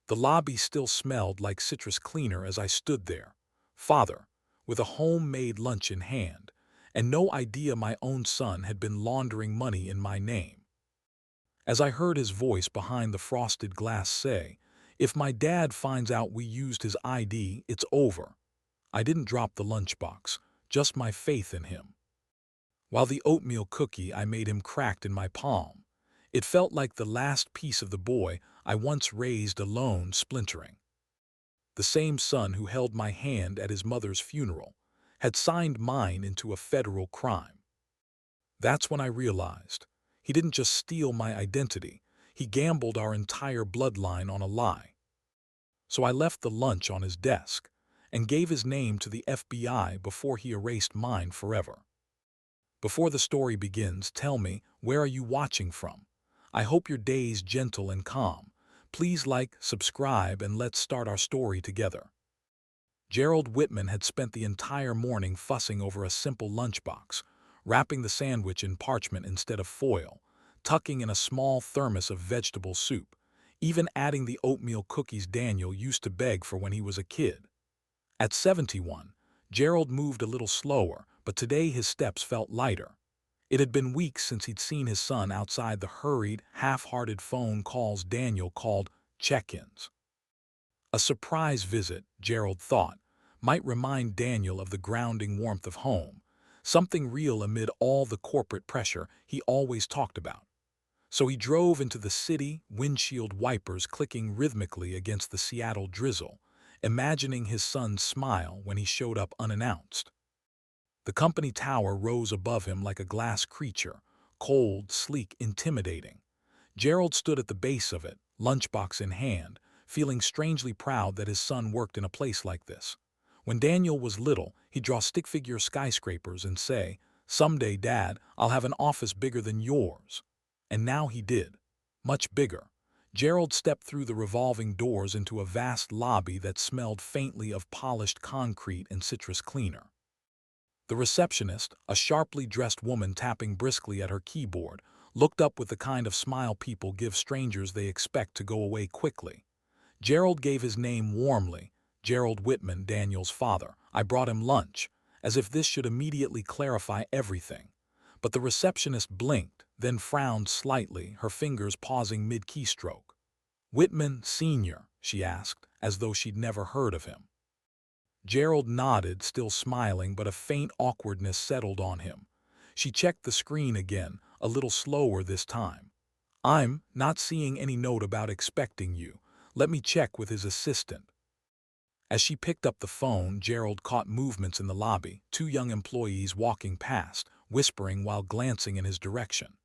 The lobby still smelled like citrus cleaner as I stood there, father, with a homemade lunch in hand, and no idea my own son had been laundering money in my name. As I heard his voice behind the frosted glass say, "If my dad finds out we used his ID, it's over," I didn't drop the lunchbox, just my faith in him. While the oatmeal cookie I made him cracked in my palm, it felt like the last piece of the boy I once raised alone splintering. The same son who held my hand at his mother's funeral had signed mine into a federal crime. That's when I realized he didn't just steal my identity, he gambled our entire bloodline on a lie. So I left the lunch on his desk and gave his name to the FBI before he erased mine forever. Before the story begins, tell me, where are you watching from? I hope your day's gentle and calm. Please like, subscribe, and let's start our story together. Gerald Whitman had spent the entire morning fussing over a simple lunchbox, wrapping the sandwich in parchment instead of foil, tucking in a small thermos of vegetable soup, even adding the oatmeal cookies Daniel used to beg for when he was a kid. At 71, Gerald moved a little slower, but today his steps felt lighter. It had been weeks since he'd seen his son outside the hurried, half-hearted phone calls Daniel called check-ins. A surprise visit, Gerald thought, might remind Daniel of the grounding warmth of home, something real amid all the corporate pressure he always talked about. So he drove into the city, windshield wipers clicking rhythmically against the Seattle drizzle, imagining his son's smile when he showed up unannounced. The company tower rose above him like a glass creature, cold, sleek, intimidating. Gerald stood at the base of it, lunchbox in hand, feeling strangely proud that his son worked in a place like this. When Daniel was little, he'd draw stick-figure skyscrapers and say, "Someday, Dad, I'll have an office bigger than yours." And now he did. Much bigger. Gerald stepped through the revolving doors into a vast lobby that smelled faintly of polished concrete and citrus cleaner. The receptionist, a sharply dressed woman tapping briskly at her keyboard, looked up with the kind of smile people give strangers they expect to go away quickly. Gerald gave his name warmly, Gerald Whitman, Daniel's father. I brought him lunch, as if this should immediately clarify everything. But the receptionist blinked, then frowned slightly, her fingers pausing mid-keystroke. "Whitman, Sr.?" she asked, as though she'd never heard of him. Gerald nodded, still smiling, but a faint awkwardness settled on him. She checked the screen again, a little slower this time. "I'm not seeing any note about expecting you. Let me check with his assistant." As she picked up the phone, Gerald caught movements in the lobby, two young employees walking past, whispering while glancing in his direction.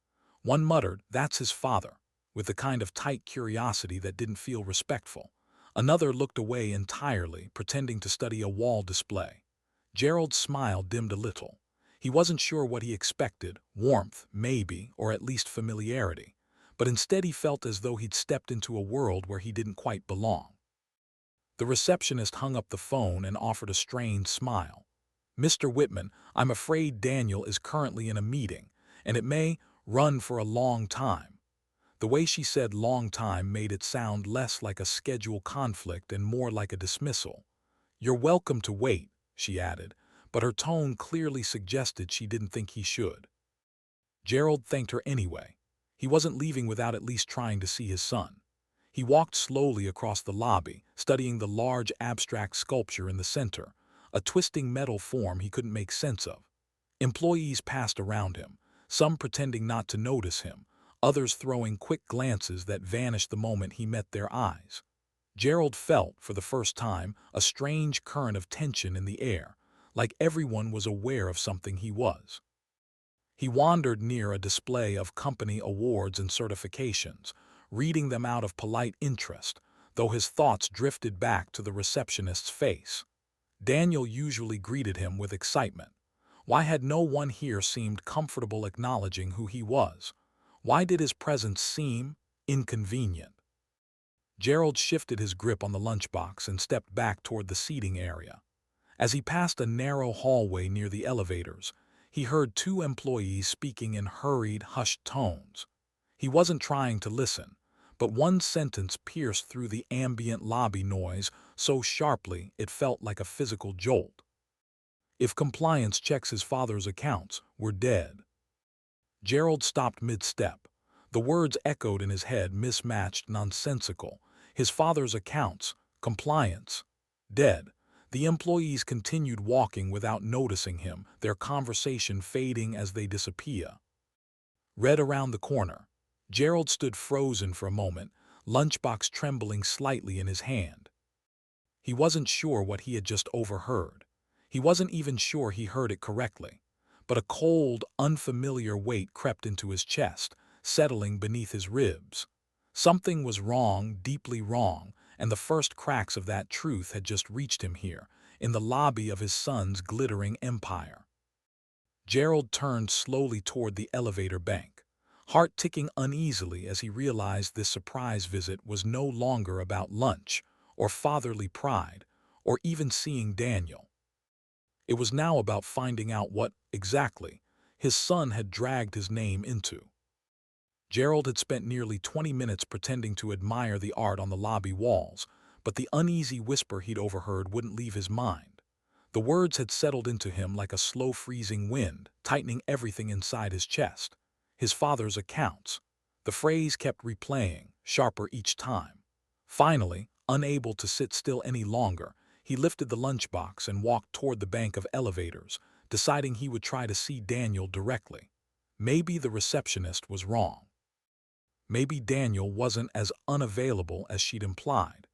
One muttered, "That's his father," with the kind of tight curiosity that didn't feel respectful. Another looked away entirely, pretending to study a wall display. Gerald's smile dimmed a little. He wasn't sure what he expected, warmth, maybe, or at least familiarity. But instead he felt as though he'd stepped into a world where he didn't quite belong. The receptionist hung up the phone and offered a strained smile. "Mr. Whitman, I'm afraid Daniel is currently in a meeting, and it may run for a long time." The way she said "long time" made it sound less like a schedule conflict and more like a dismissal. "You're welcome to wait," she added, but her tone clearly suggested she didn't think he should. Gerald thanked her anyway. He wasn't leaving without at least trying to see his son. He walked slowly across the lobby, studying the large abstract sculpture in the center, a twisting metal form he couldn't make sense of. Employees passed around him, some pretending not to notice him, others throwing quick glances that vanished the moment he met their eyes. Gerald felt, for the first time, a strange current of tension in the air, like everyone was aware of something he was. He wandered near a display of company awards and certifications, reading them out of polite interest, though his thoughts drifted back to the receptionist's face. Daniel usually greeted him with excitement. Why had no one here seemed comfortable acknowledging who he was? Why did his presence seem inconvenient? Gerald shifted his grip on the lunchbox and stepped back toward the seating area. As he passed a narrow hallway near the elevators, he heard two employees speaking in hurried, hushed tones. He wasn't trying to listen, but one sentence pierced through the ambient lobby noise so sharply it felt like a physical jolt. "If compliance checks his father's accounts, we're dead." Gerald stopped mid-step. The words echoed in his head, mismatched, nonsensical. His father's accounts, compliance, dead. The employees continued walking without noticing him, their conversation fading as they disappear. Read around the corner. Gerald stood frozen for a moment, lunchbox trembling slightly in his hand. He wasn't sure what he had just overheard. He wasn't even sure he heard it correctly. But a cold, unfamiliar weight crept into his chest, settling beneath his ribs. Something was wrong, deeply wrong, and the first cracks of that truth had just reached him here, in the lobby of his son's glittering empire. Gerald turned slowly toward the elevator bank, heart ticking uneasily as he realized this surprise visit was no longer about lunch, or fatherly pride, or even seeing Daniel. It was now about finding out what, exactly, his son had dragged his name into. Gerald had spent nearly 20 minutes pretending to admire the art on the lobby walls, but the uneasy whisper he'd overheard wouldn't leave his mind. The words had settled into him like a slow freezing wind, tightening everything inside his chest. His father's accounts. The phrase kept replaying, sharper each time. Finally, unable to sit still any longer, he lifted the lunchbox and walked toward the bank of elevators, deciding he would try to see Daniel directly. Maybe the receptionist was wrong. Maybe Daniel wasn't as unavailable as she'd implied.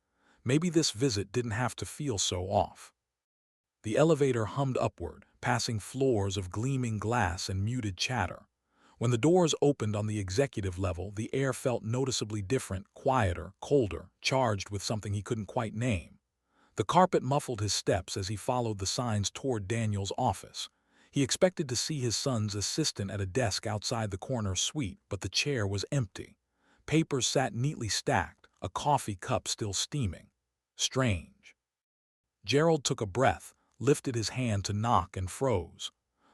Maybe this visit didn't have to feel so off. The elevator hummed upward, passing floors of gleaming glass and muted chatter. When the doors opened on the executive level, the air felt noticeably different, quieter, colder, charged with something he couldn't quite name. The carpet muffled his steps as he followed the signs toward Daniel's office. He expected to see his son's assistant at a desk outside the corner suite, but the chair was empty. Papers sat neatly stacked, a coffee cup still steaming. Strange. Gerald took a breath, lifted his hand to knock and froze.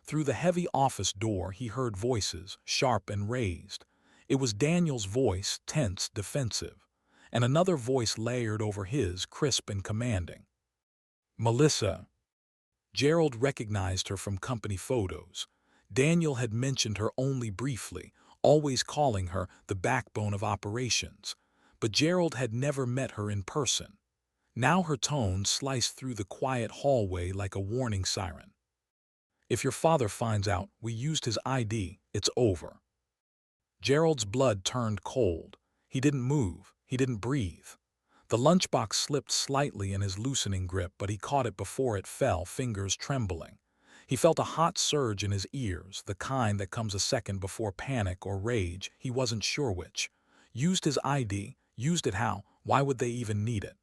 Through the heavy office door he heard voices, sharp and raised. It was Daniel's voice, tense, defensive, and another voice layered over his, crisp and commanding. "Melissa." Gerald recognized her from company photos. Daniel had mentioned her only briefly, always calling her the backbone of operations. But Gerald had never met her in person. Now her tone sliced through the quiet hallway like a warning siren. "If your father finds out we used his ID, it's over." Gerald's blood turned cold. He didn't move. He didn't breathe. The lunchbox slipped slightly in his loosening grip, but he caught it before it fell, fingers trembling. He felt a hot surge in his ears, the kind that comes a second before panic or rage, he wasn't sure which. Used his ID? Used it how? Why would they even need it?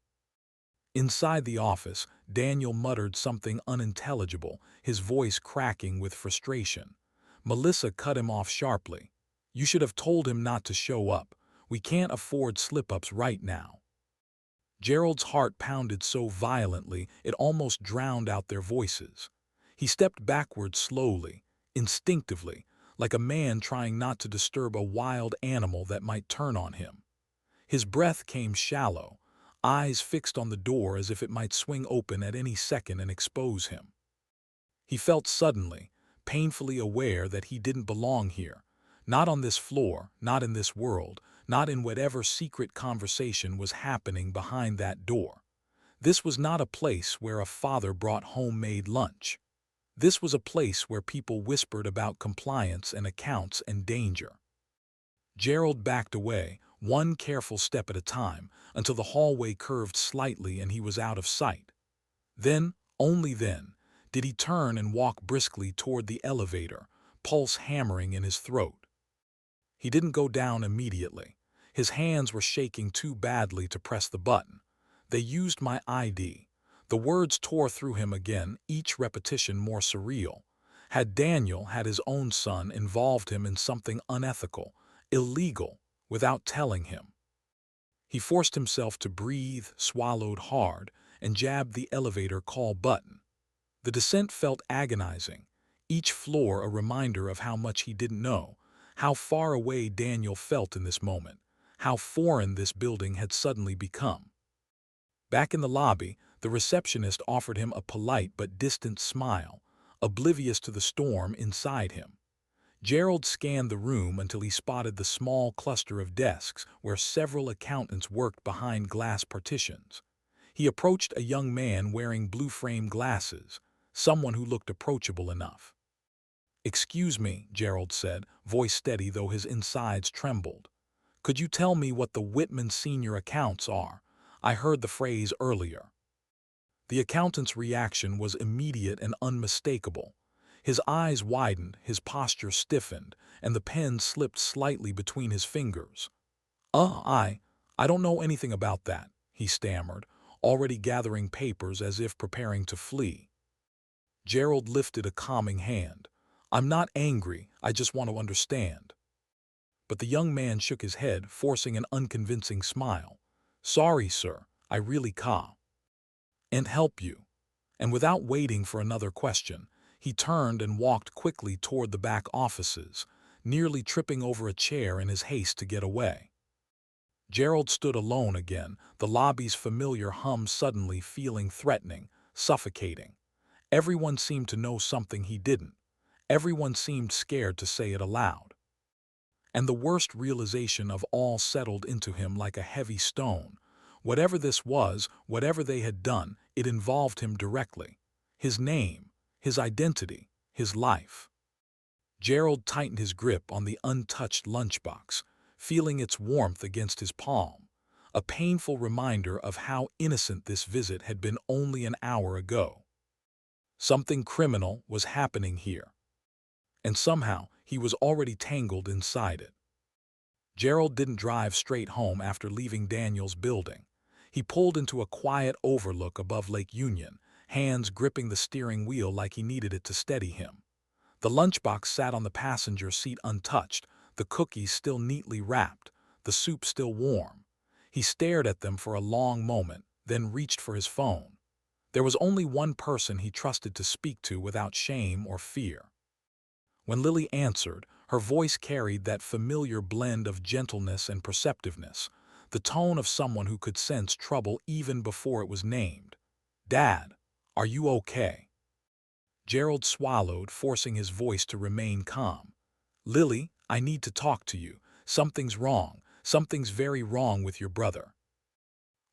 Inside the office, Daniel muttered something unintelligible, his voice cracking with frustration. Melissa cut him off sharply. "You should have told him not to show up. We can't afford slip-ups right now." Gerald's heart pounded so violently it almost drowned out their voices. He stepped backward slowly, instinctively, like a man trying not to disturb a wild animal that might turn on him. His breath came shallow, eyes fixed on the door as if it might swing open at any second and expose him. He felt suddenly, painfully aware that he didn't belong here, not on this floor, not in this world, not in whatever secret conversation was happening behind that door. This was not a place where a father brought homemade lunch. This was a place where people whispered about compliance and accounts and danger. Gerald backed away, one careful step at a time, until the hallway curved slightly and he was out of sight. Then, only then, did he turn and walk briskly toward the elevator, pulse hammering in his throat. He didn't go down immediately. His hands were shaking too badly to press the button. "They used my ID." The words tore through him again, each repetition more surreal. Had Daniel, had his own son, involved him in something unethical, illegal, without telling him? He forced himself to breathe, swallowed hard, and jabbed the elevator call button. The descent felt agonizing, each floor a reminder of how much he didn't know, how far away Daniel felt in this moment, how foreign this building had suddenly become. Back in the lobby, the receptionist offered him a polite but distant smile, oblivious to the storm inside him. Gerald scanned the room until he spotted the small cluster of desks where several accountants worked behind glass partitions. He approached a young man wearing blue-frame glasses, someone who looked approachable enough. "Excuse me," Gerald said, voice steady though his insides trembled. "Could you tell me what the Whitman Senior accounts are? I heard the phrase earlier." The accountant's reaction was immediate and unmistakable. His eyes widened, his posture stiffened, and the pen slipped slightly between his fingers. I don't know anything about that," he stammered, already gathering papers as if preparing to flee. Gerald lifted a calming hand. "I'm not angry, I just want to understand." But the young man shook his head, forcing an unconvincing smile. "Sorry, sir, I really can't help you." And without waiting for another question, he turned and walked quickly toward the back offices, nearly tripping over a chair in his haste to get away. Gerald stood alone again, the lobby's familiar hum suddenly feeling threatening, suffocating. Everyone seemed to know something he didn't. Everyone seemed scared to say it aloud. And the worst realization of all settled into him like a heavy stone. Whatever this was, whatever they had done, it involved him directly. His name, his identity, his life. Gerald tightened his grip on the untouched lunchbox, feeling its warmth against his palm, a painful reminder of how innocent this visit had been only an hour ago. Something criminal was happening here, and somehow he was already tangled inside it. Gerald didn't drive straight home after leaving Daniel's building. He pulled into a quiet overlook above Lake Union, hands gripping the steering wheel like he needed it to steady him. The lunchbox sat on the passenger seat untouched, the cookies still neatly wrapped, the soup still warm. He stared at them for a long moment, then reached for his phone. There was only one person he trusted to speak to without shame or fear. When Lily answered, her voice carried that familiar blend of gentleness and perceptiveness, the tone of someone who could sense trouble even before it was named. "Dad, are you okay?" Gerald swallowed, forcing his voice to remain calm. "Lily, I need to talk to you. Something's wrong. Something's very wrong with your brother."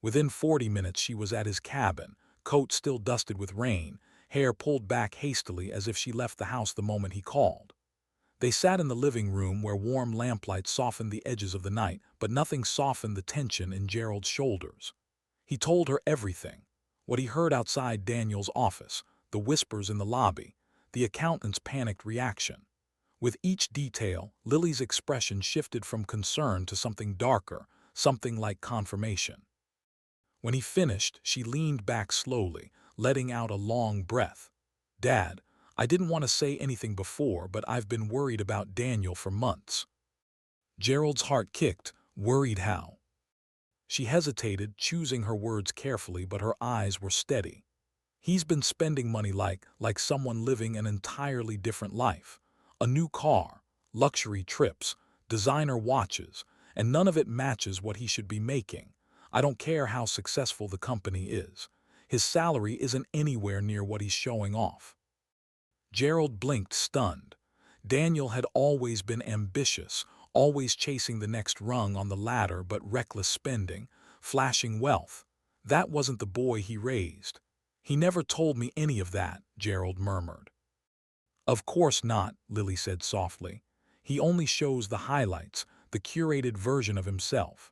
Within 40 minutes she was at his cabin, coat still dusted with rain, hair pulled back hastily as if she left the house the moment he called. They sat in the living room where warm lamplight softened the edges of the night, but nothing softened the tension in Gerald's shoulders. He told her everything. What he heard outside Daniel's office, the whispers in the lobby, the accountant's panicked reaction. With each detail, Lily's expression shifted from concern to something darker, something like confirmation. When he finished, she leaned back slowly, letting out a long breath. "Dad, I didn't want to say anything before, but I've been worried about Daniel for months." Gerald's heart kicked. Worried how? She hesitated, choosing her words carefully, but her eyes were steady. "He's been spending money like someone living an entirely different life. A new car, luxury trips, designer watches, and none of it matches what he should be making. I don't care how successful the company is. His salary isn't anywhere near what he's showing off." Gerald blinked, stunned. Daniel had always been ambitious, always chasing the next rung on the ladder, but reckless spending, flashing wealth. That wasn't the boy he raised. "He never told me any of that," Gerald murmured. "Of course not," Lily said softly. "He only shows the highlights, the curated version of himself."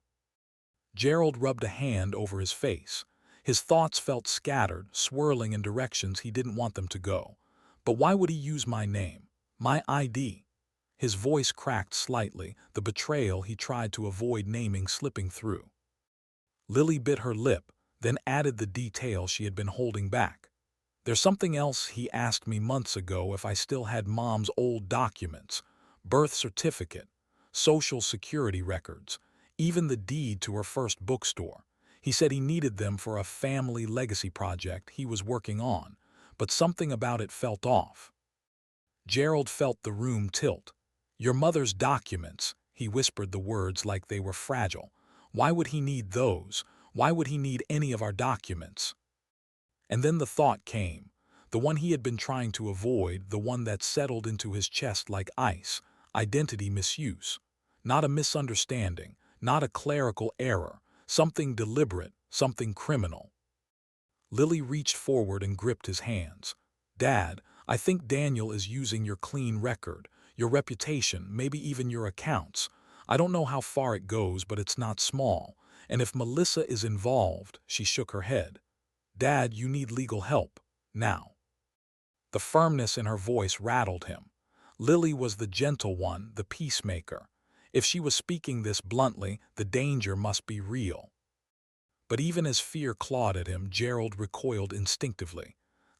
Gerald rubbed a hand over his face. His thoughts felt scattered, swirling in directions he didn't want them to go. "But why would he use my name? My ID?" His voice cracked slightly, the betrayal he tried to avoid naming slipping through. Lily bit her lip, then added the detail she had been holding back. "There's something else. He asked me months ago if I still had Mom's old documents, birth certificate, social security records, even the deed to her first bookstore. He said he needed them for a family legacy project he was working on, but something about it felt off." Gerald felt the room tilt. "Your mother's documents," He whispered the words like they were fragile. Why would he need those? Why would he need any of our documents? And then the thought came, the one he had been trying to avoid, the one that settled into his chest like ice: identity misuse. Not a misunderstanding, not a clerical error, something deliberate, something criminal. Lily reached forward and gripped his hands. Dad, I think Daniel is using your clean record, your reputation, maybe even your accounts. I don't know how far it goes, but it's not small. And if Melissa is involved, she shook her head. Dad, you need legal help. Now. The firmness in her voice rattled him. Lily was the gentle one, the peacemaker. If she was speaking this bluntly, the danger must be real. But even as fear clawed at him, Gerald recoiled instinctively.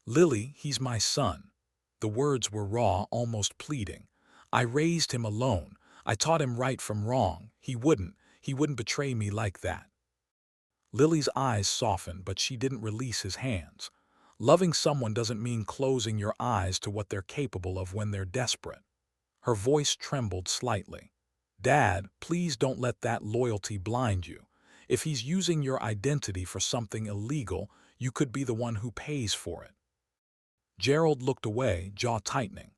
Lily, he's my son. The words were raw, almost pleading. I raised him alone. I taught him right from wrong. He wouldn't betray me like that. Lily's eyes softened, but she didn't release his hands. Loving someone doesn't mean closing your eyes to what they're capable of when they're desperate. Her voice trembled slightly. Dad, please don't let that loyalty blind you. If he's using your identity for something illegal, you could be the one who pays for it. Gerald looked away, jaw tightening.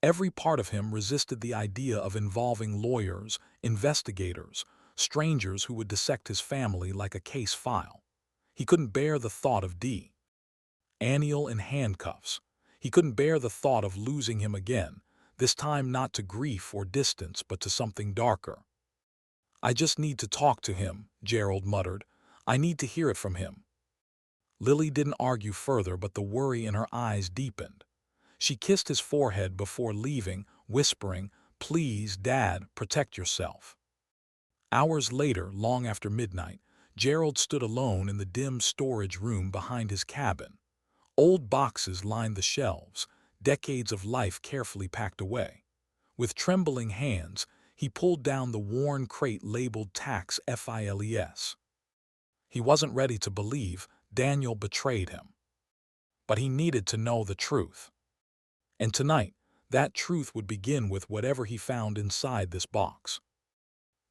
Every part of him resisted the idea of involving lawyers, investigators, strangers who would dissect his family like a case file. He couldn't bear the thought of Daniel in handcuffs. He couldn't bear the thought of losing him again, this time not to grief or distance, but to something darker. I just need to talk to him, Gerald muttered. I need to hear it from him. Lily didn't argue further, but the worry in her eyes deepened. She kissed his forehead before leaving, whispering, Please, Dad, protect yourself. Hours later, long after midnight, Gerald stood alone in the dim storage room behind his cabin. Old boxes lined the shelves, decades of life carefully packed away. With trembling hands, he pulled down the worn crate labeled Tax Files. He wasn't ready to believe Daniel betrayed him. But he needed to know the truth. And tonight, that truth would begin with whatever he found inside this box.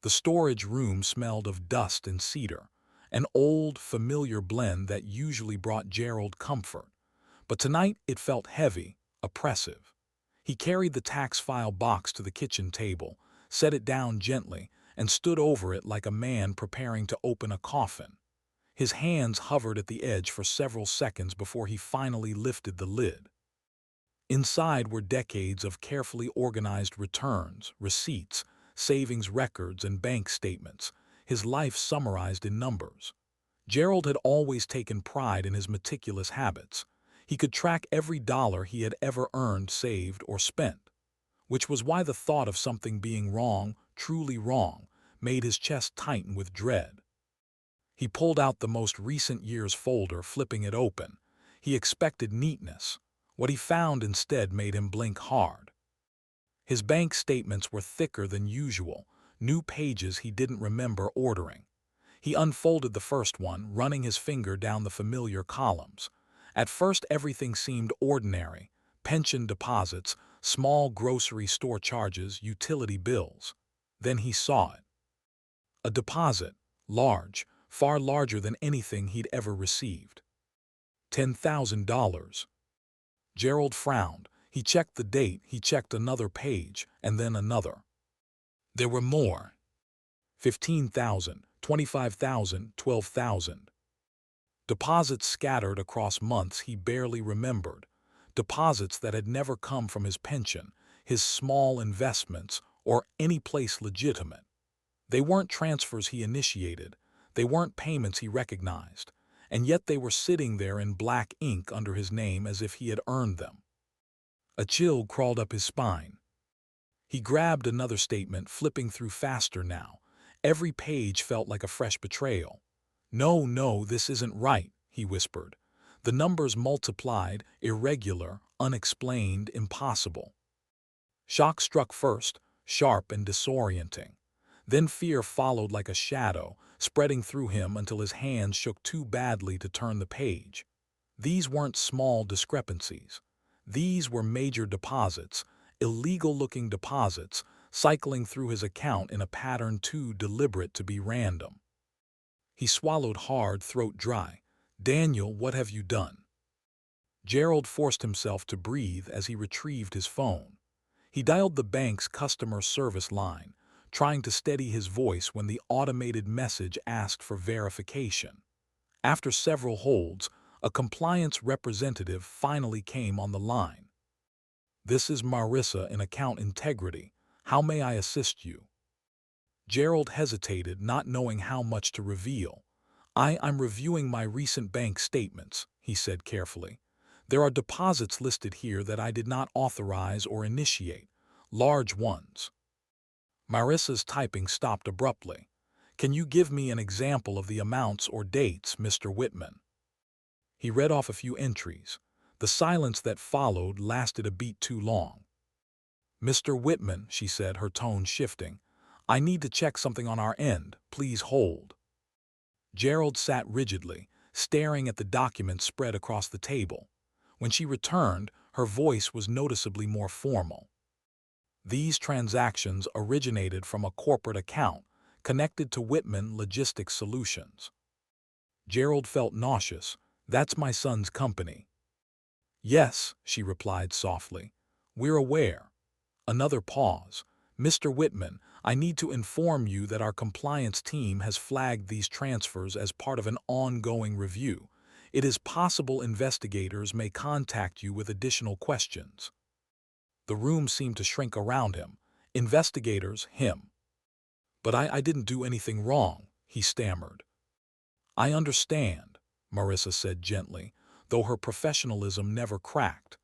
The storage room smelled of dust and cedar, an old, familiar blend that usually brought Gerald comfort. But tonight it felt heavy, oppressive. He carried the tax file box to the kitchen table, set it down gently, and stood over it like a man preparing to open a coffin. His hands hovered at the edge for several seconds before he finally lifted the lid. Inside were decades of carefully organized returns, receipts, savings records, and bank statements, his life summarized in numbers. Gerald had always taken pride in his meticulous habits. He could track every dollar he had ever earned, saved, or spent, which was why the thought of something being wrong, truly wrong, made his chest tighten with dread. He pulled out the most recent year's folder, flipping it open. He expected neatness. What he found instead made him blink hard. His bank statements were thicker than usual, new pages he didn't remember ordering. He unfolded the first one, running his finger down the familiar columns. At first everything seemed ordinary: pension deposits, small grocery store charges, utility bills. Then he saw it. A deposit, large, far larger than anything he'd ever received. $10,000. Gerald frowned. He checked the date, he checked another page, and then another. There were more. 15,000, 25,000, 12,000. Deposits scattered across months he barely remembered. Deposits that had never come from his pension, his small investments, or any place legitimate. They weren't transfers he initiated. They weren't payments he recognized. And yet they were sitting there in black ink under his name as if he had earned them. A chill crawled up his spine. He grabbed another statement, flipping through faster now. Every page felt like a fresh betrayal. No, this isn't right, he whispered. The numbers multiplied, irregular, unexplained, impossible. Shock struck first, sharp and disorienting. Then fear followed like a shadow, spreading through him until his hands shook too badly to turn the page. These weren't small discrepancies. These were major deposits, illegal-looking deposits, cycling through his account in a pattern too deliberate to be random. He swallowed hard, throat dry. "Daniel, what have you done?" Gerald forced himself to breathe as he retrieved his phone. He dialed the bank's customer service line, trying to steady his voice when the automated message asked for verification. After several holds, a compliance representative finally came on the line. "This is Marissa in Account Integrity. How may I assist you?" Gerald hesitated, not knowing how much to reveal. I'm reviewing my recent bank statements," he said carefully. "There are deposits listed here that I did not authorize or initiate, large ones." Marissa's typing stopped abruptly. "Can you give me an example of the amounts or dates, Mr. Whitman?" He read off a few entries. The silence that followed lasted a beat too long. "Mr. Whitman," she said, her tone shifting, "I need to check something on our end. Please hold." Gerald sat rigidly, staring at the documents spread across the table. When she returned, her voice was noticeably more formal. "These transactions originated from a corporate account connected to Whitman Logistics Solutions." Gerald felt nauseous. "That's my son's company." "Yes," she replied softly. "We're aware." Another pause. "Mr. Whitman, I need to inform you that our compliance team has flagged these transfers as part of an ongoing review. It is possible investigators may contact you with additional questions." The room seemed to shrink around him. Investigators, him. "But I didn't do anything wrong," he stammered. "I understand," Marissa said gently, though her professionalism never cracked.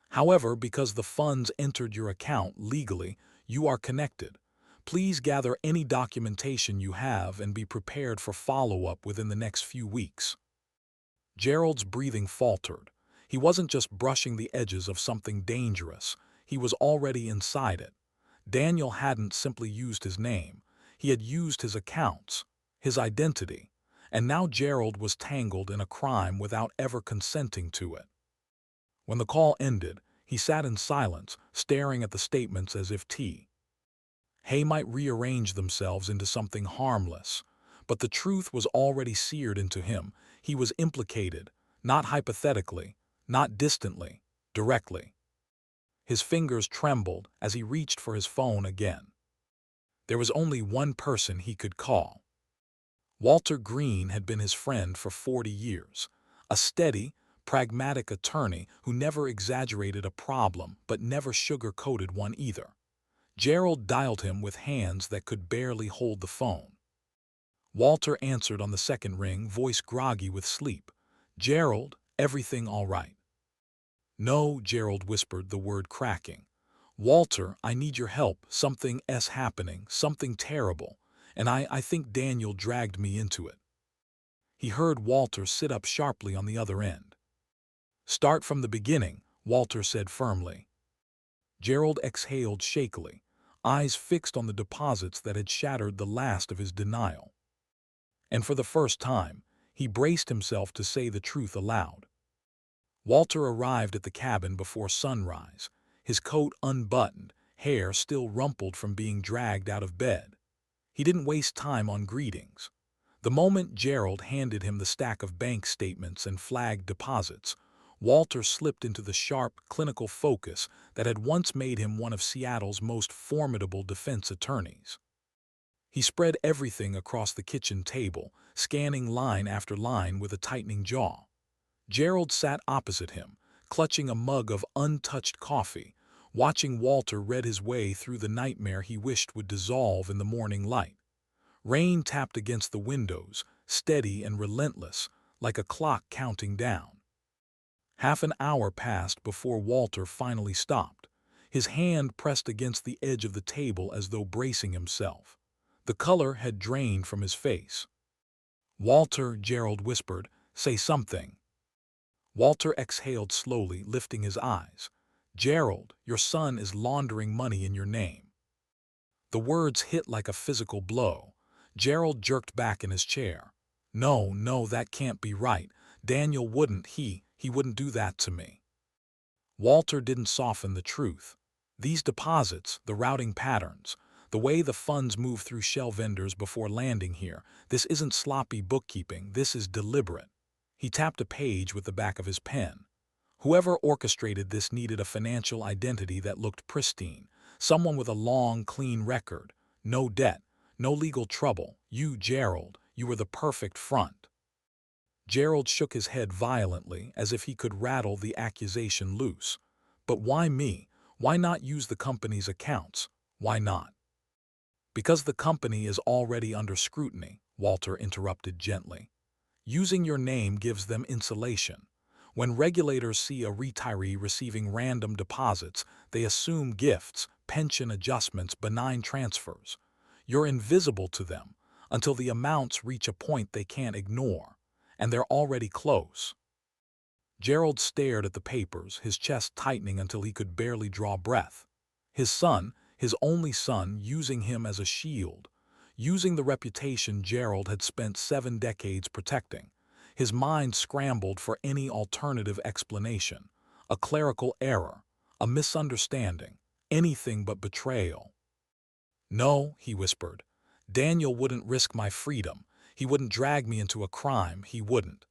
"However, because the funds entered your account legally, you are connected. Please gather any documentation you have and be prepared for follow-up within the next few weeks." Gerald's breathing faltered. He wasn't just brushing the edges of something dangerous. He was already inside it. Daniel hadn't simply used his name. He had used his accounts, his identity, and now Gerald was tangled in a crime without ever consenting to it. When the call ended, he sat in silence, staring at the statements as if Hay might rearrange themselves into something harmless. But the truth was already seared into him. He was implicated, not hypothetically, not distantly, directly. His fingers trembled as he reached for his phone again. There was only one person he could call. Walter Green had been his friend for 40 years, a steady, pragmatic attorney who never exaggerated a problem but never sugar-coated one either. Gerald dialed him with hands that could barely hold the phone. Walter answered on the second ring, voice groggy with sleep. "Gerald, everything all right?" "No," Gerald whispered, the word cracking. "Walter, I need your help. Something's happening, something terrible, and I think Daniel dragged me into it." He heard Walter sit up sharply on the other end. "Start from the beginning," Walter said firmly. Gerald exhaled shakily, eyes fixed on the deposits that had shattered the last of his denial. And for the first time, he braced himself to say the truth aloud. Walter arrived at the cabin before sunrise, his coat unbuttoned, hair still rumpled from being dragged out of bed. He didn't waste time on greetings. The moment Gerald handed him the stack of bank statements and flagged deposits, Walter slipped into the sharp, clinical focus that had once made him one of Seattle's most formidable defense attorneys. He spread everything across the kitchen table, scanning line after line with a tightening jaw. Gerald sat opposite him, clutching a mug of untouched coffee, watching Walter read his way through the nightmare he wished would dissolve in the morning light. Rain tapped against the windows, steady and relentless, like a clock counting down. Half an hour passed before Walter finally stopped, his hand pressed against the edge of the table as though bracing himself. The color had drained from his face. "Walter," Gerald whispered, "say something." Walter exhaled slowly, lifting his eyes. "Gerald, your son is laundering money in your name." The words hit like a physical blow. Gerald jerked back in his chair. No, that can't be right. Daniel wouldn't, he wouldn't do that to me." Walter didn't soften the truth. These deposits, the routing patterns, the way the funds move through shell vendors before landing here, this isn't sloppy bookkeeping, this is deliberate. He tapped a page with the back of his pen. Whoever orchestrated this needed a financial identity that looked pristine, someone with a long, clean record, no debt, no legal trouble. You, Gerald, you were the perfect front. Gerald shook his head violently, as if he could rattle the accusation loose. But why me? Why not use the company's accounts? Why not? Because the company is already under scrutiny, Walter interrupted gently. Using your name gives them insulation. When regulators see a retiree receiving random deposits, they assume gifts, pension adjustments, benign transfers. You're invisible to them until the amounts reach a point they can't ignore, and they're already close. Gerald stared at the papers, his chest tightening until he could barely draw breath. His son, his only son, using him as a shield, using the reputation Gerald had spent 7 decades protecting. His mind scrambled for any alternative explanation, a clerical error, a misunderstanding, anything but betrayal. No, he whispered. Daniel wouldn't risk my freedom. He wouldn't drag me into a crime. He wouldn't.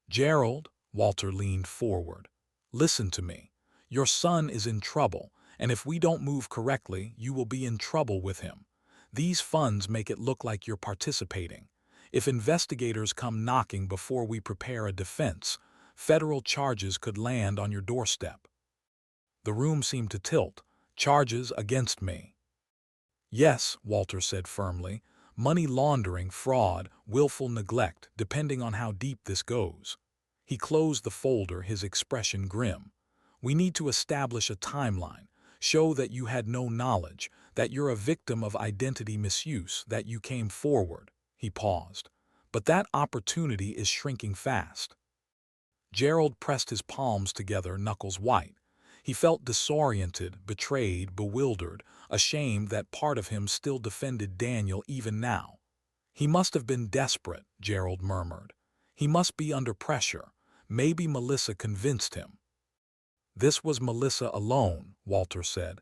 Gerald, Walter leaned forward. Listen to me. Your son is in trouble, and if we don't move correctly, you will be in trouble with him. These funds make it look like you're participating. If investigators come knocking before we prepare a defense, federal charges could land on your doorstep. The room seemed to tilt. Charges against me. Yes, Walter said firmly. Money laundering, fraud, willful neglect, depending on how deep this goes. He closed the folder, his expression grim. We need to establish a timeline, show that you had no knowledge, that you're a victim of identity misuse, that you came forward. He paused. But that opportunity is shrinking fast. Gerald pressed his palms together, knuckles white. He felt disoriented, betrayed, bewildered, ashamed that part of him still defended Daniel even now. He must have been desperate, Gerald murmured. He must be under pressure. Maybe Melissa convinced him. This was Melissa alone, Walter said.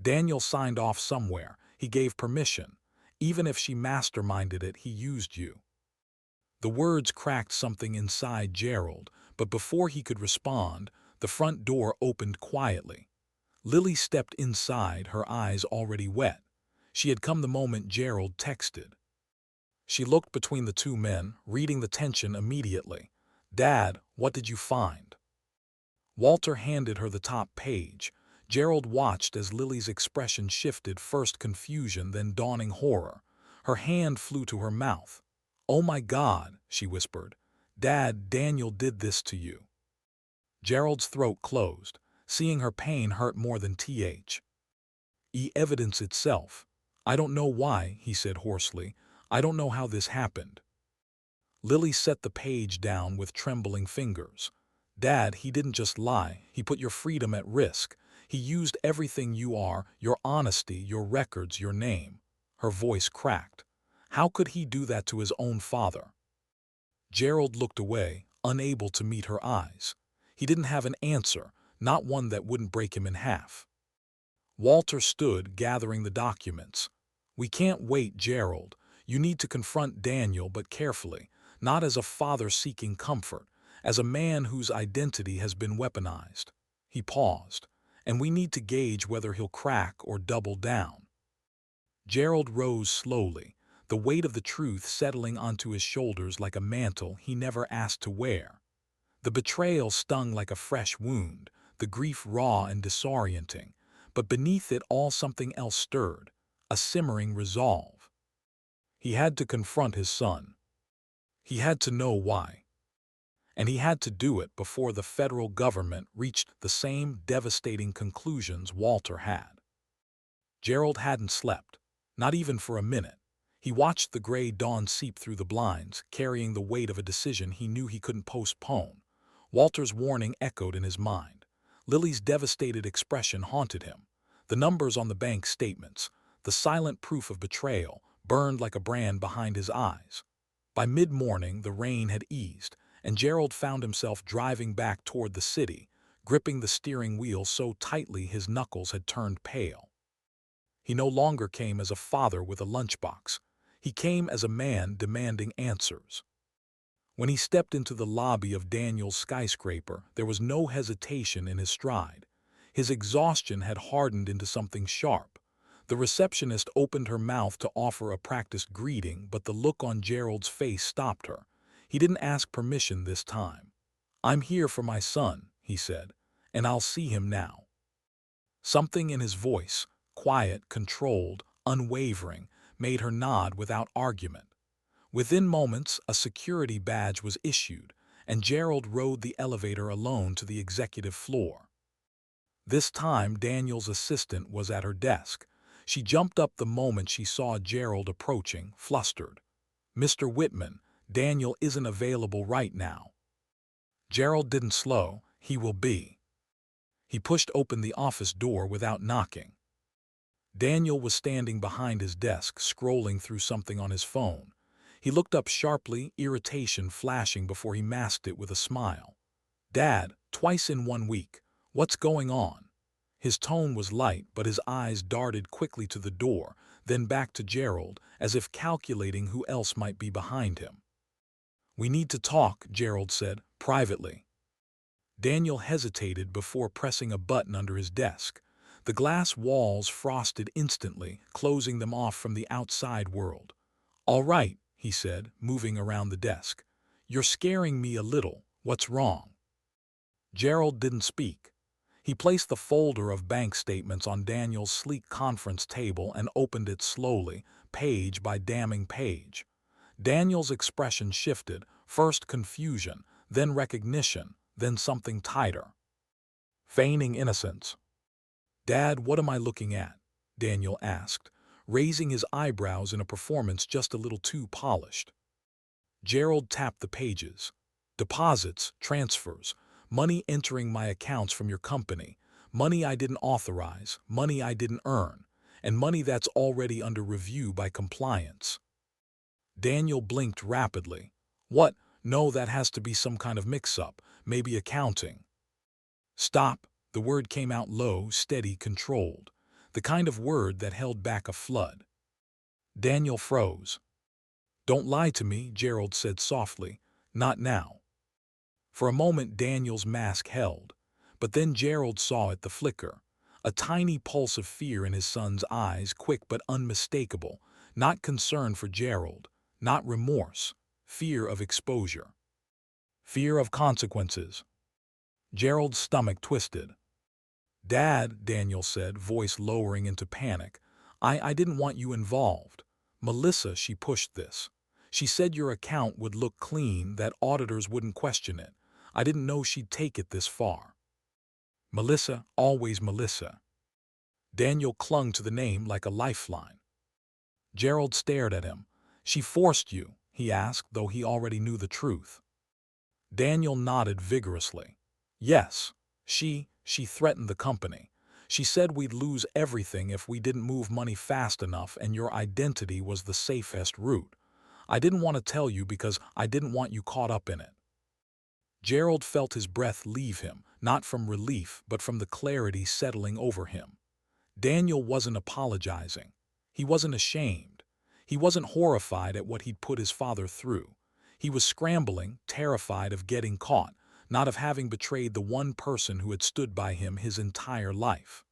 Daniel signed off somewhere. He gave permission. Even if she masterminded it, he used you. The words cracked something inside Gerald, but before he could respond, the front door opened quietly. Lily stepped inside, her eyes already wet. She had come the moment Gerald texted. She looked between the two men, reading the tension immediately. Dad, what did you find? Walter handed her the top page. Gerald watched as Lily's expression shifted, first confusion, then dawning horror. Her hand flew to her mouth. Oh my God, she whispered. Dad, Daniel did this to you. Gerald's throat closed. Seeing her pain hurt more than evidence itself. I don't know why, he said hoarsely. I don't know how this happened. Lily set the page down with trembling fingers. Dad, he didn't just lie. He put your freedom at risk. He used everything you are, your honesty, your records, your name. Her voice cracked. How could he do that to his own father? Gerald looked away, unable to meet her eyes. He didn't have an answer, not one that wouldn't break him in half. Walter stood, gathering the documents. We can't wait, Gerald. You need to confront Daniel, but carefully, not as a father seeking comfort, as a man whose identity has been weaponized. He paused. And we need to gauge whether he'll crack or double down. Gerald rose slowly, the weight of the truth settling onto his shoulders like a mantle he never asked to wear. The betrayal stung like a fresh wound, the grief raw and disorienting, but beneath it all something else stirred, a simmering resolve. He had to confront his son. He had to know why. And he had to do it before the federal government reached the same devastating conclusions Walter had. Gerald hadn't slept, not even for a minute. He watched the gray dawn seep through the blinds, carrying the weight of a decision he knew he couldn't postpone. Walter's warning echoed in his mind. Lily's devastated expression haunted him. The numbers on the bank statements, the silent proof of betrayal, burned like a brand behind his eyes. By mid-morning, the rain had eased, and Gerald found himself driving back toward the city, gripping the steering wheel so tightly his knuckles had turned pale. He no longer came as a father with a lunchbox. He came as a man demanding answers. When he stepped into the lobby of Daniel's skyscraper, there was no hesitation in his stride. His exhaustion had hardened into something sharp. The receptionist opened her mouth to offer a practiced greeting, but the look on Gerald's face stopped her. He didn't ask permission this time. "I'm here for my son," he said, "and I'll see him now." Something in his voice, quiet, controlled, unwavering, made her nod without argument. Within moments, a security badge was issued, and Gerald rode the elevator alone to the executive floor. This time, Daniel's assistant was at her desk. She jumped up the moment she saw Gerald approaching, flustered. "Mr. Whitman, Daniel isn't available right now." Gerald didn't slow. "He will be." He pushed open the office door without knocking. Daniel was standing behind his desk, scrolling through something on his phone. He looked up sharply, irritation flashing before he masked it with a smile. "Dad, twice in 1 week. What's going on?" His tone was light, but his eyes darted quickly to the door, then back to Gerald, as if calculating who else might be behind him. "We need to talk," Gerald said, "privately." Daniel hesitated before pressing a button under his desk. The glass walls frosted instantly, closing them off from the outside world. "All right," he said, moving around the desk. "You're scaring me a little. What's wrong?" Gerald didn't speak. He placed the folder of bank statements on Daniel's sleek conference table and opened it slowly, page by damning page. Daniel's expression shifted, first confusion, then recognition, then something tighter. Feigning innocence. "Dad, what am I looking at?" Daniel asked, raising his eyebrows in a performance just a little too polished. Gerald tapped the pages. "Deposits, transfers, money entering my accounts from your company, money I didn't authorize, money I didn't earn, and money that's already under review by compliance." Daniel blinked rapidly. "What? No, that has to be some kind of mix-up, maybe accounting." "Stop." The word came out low, steady, controlled. The kind of word that held back a flood. Daniel froze. "Don't lie to me," Gerald said softly. "Not now." For a moment Daniel's mask held, but then Gerald saw it, the flicker. A tiny pulse of fear in his son's eyes, quick but unmistakable. Not concern for Gerald, not remorse, fear of exposure. Fear of consequences. Gerald's stomach twisted. "Dad," Daniel said, voice lowering into panic, I didn't want you involved. Melissa, she pushed this. She said your account would look clean, that auditors wouldn't question it. I didn't know she'd take it this far." Melissa, always Melissa. Daniel clung to the name like a lifeline. Gerald stared at him. "She forced you?" he asked, though he already knew the truth. Daniel nodded vigorously. "Yes, she threatened the company. She said we'd lose everything if we didn't move money fast enough, and your identity was the safest route. I didn't want to tell you because I didn't want you caught up in it." Gerald felt his breath leave him, not from relief but from the clarity settling over him. Daniel wasn't apologizing. He wasn't ashamed. He wasn't horrified at what he'd put his father through. He was scrambling, terrified of getting caught, not of having betrayed the one person who had stood by him his entire life.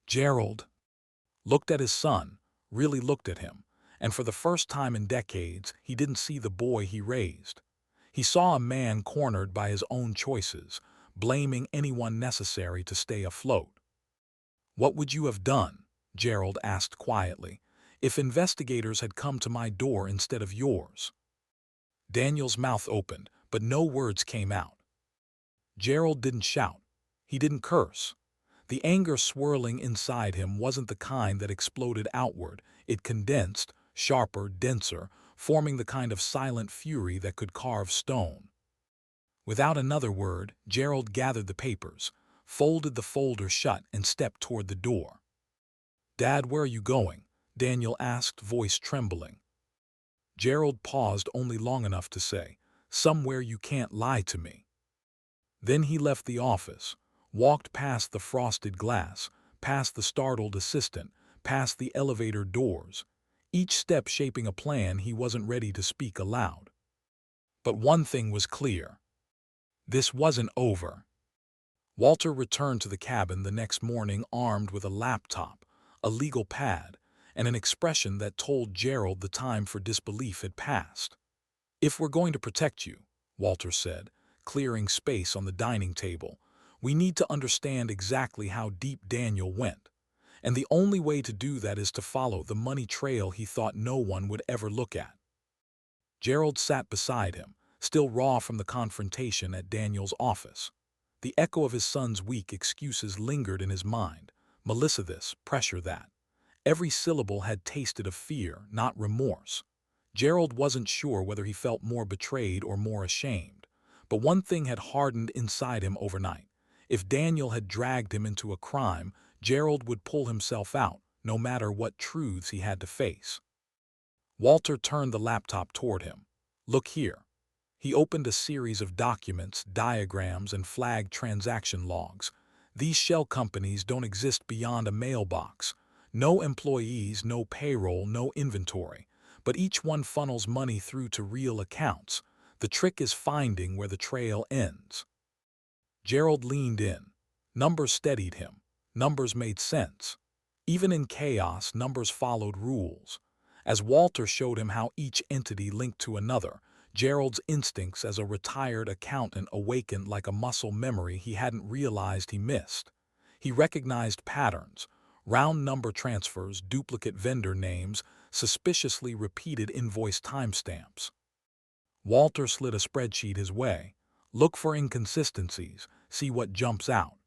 Gerald looked at his son, really looked at him, and for the first time in decades, he didn't see the boy he raised. He saw a man cornered by his own choices, blaming anyone necessary to stay afloat. "What would you have done?" Gerald asked quietly, "if investigators had come to my door instead of yours?" Daniel's mouth opened, but no words came out. Gerald didn't shout. He didn't curse. The anger swirling inside him wasn't the kind that exploded outward. It condensed, sharper, denser, forming the kind of silent fury that could carve stone. Without another word, Gerald gathered the papers, folded the folder shut, and stepped toward the door. "Dad, where are you going?" Daniel asked, voice trembling. Gerald paused only long enough to say, "Somewhere you can't lie to me." Then he left the office, walked past the frosted glass, past the startled assistant, past the elevator doors, each step shaping a plan he wasn't ready to speak aloud. But one thing was clear. This wasn't over. Walter returned to the cabin the next morning armed with a laptop, a legal pad, and an expression that told Gerald the time for disbelief had passed. "If we're going to protect you," Walter said, clearing space on the dining table, "we need to understand exactly how deep Daniel went. And the only way to do that is to follow the money trail he thought no one would ever look at." Gerald sat beside him, still raw from the confrontation at Daniel's office. The echo of his son's weak excuses lingered in his mind. Melissa this, pressure that. Every syllable had tasted of fear, not remorse. Gerald wasn't sure whether he felt more betrayed or more ashamed. But one thing had hardened inside him overnight. If Daniel had dragged him into a crime, Gerald would pull himself out, no matter what truths he had to face. Walter turned the laptop toward him. "Look here." He opened a series of documents, diagrams, and flagged transaction logs. "These shell companies don't exist beyond a mailbox. No employees, no payroll, no inventory. But each one funnels money through to real accounts. The trick is finding where the trail ends." Gerald leaned in. Numbers steadied him. Numbers made sense. Even in chaos, numbers followed rules. As Walter showed him how each entity linked to another, Gerald's instincts as a retired accountant awakened like a muscle memory he hadn't realized he missed. He recognized patterns: round number transfers, duplicate vendor names, suspiciously repeated invoice timestamps. Walter slid a spreadsheet his way. "Look for inconsistencies, see what jumps out."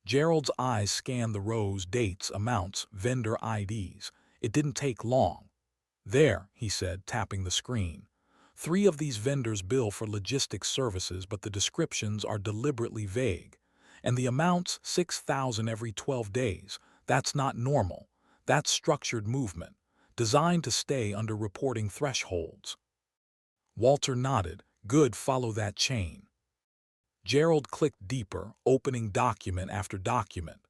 Gerald's eyes scanned the rows: dates, amounts, vendor IDs. It didn't take long. "There," he said, tapping the screen. "3 of these vendors bill for logistics services, but the descriptions are deliberately vague. And the amounts, 6,000 every 12 days. That's not normal. That's structured movement, designed to stay under reporting thresholds." Walter nodded. "Good, follow that chain." Gerald clicked deeper, opening document after document.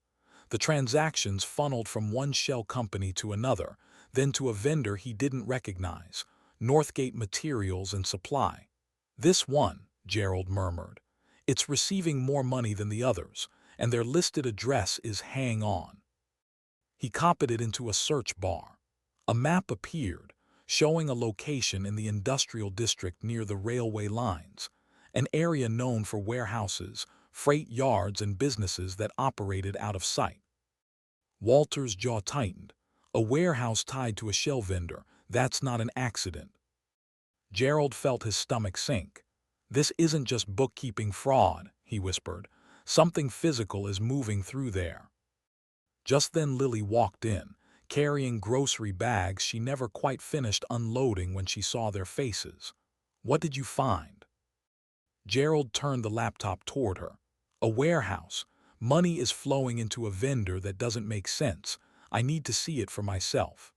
The transactions funneled from one shell company to another, then to a vendor he didn't recognize: Northgate Materials and Supply. "This one," Gerald murmured. "It's receiving more money than the others, and their listed address is Hang On." He copied it into a search bar. A map appeared, showing a location in the industrial district near the railway lines, an area known for warehouses, freight yards, and businesses that operated out of sight. Walter's jaw tightened. A warehouse tied to a shell vendor, that's not an accident. Gerald felt his stomach sink. "This isn't just bookkeeping fraud," he whispered. "Something physical is moving through there." Just then Lily walked in, carrying grocery bags she never quite finished unloading when she saw their faces. "What did you find?" Gerald turned the laptop toward her. "A warehouse. Money is flowing into a vendor that doesn't make sense. I need to see it for myself."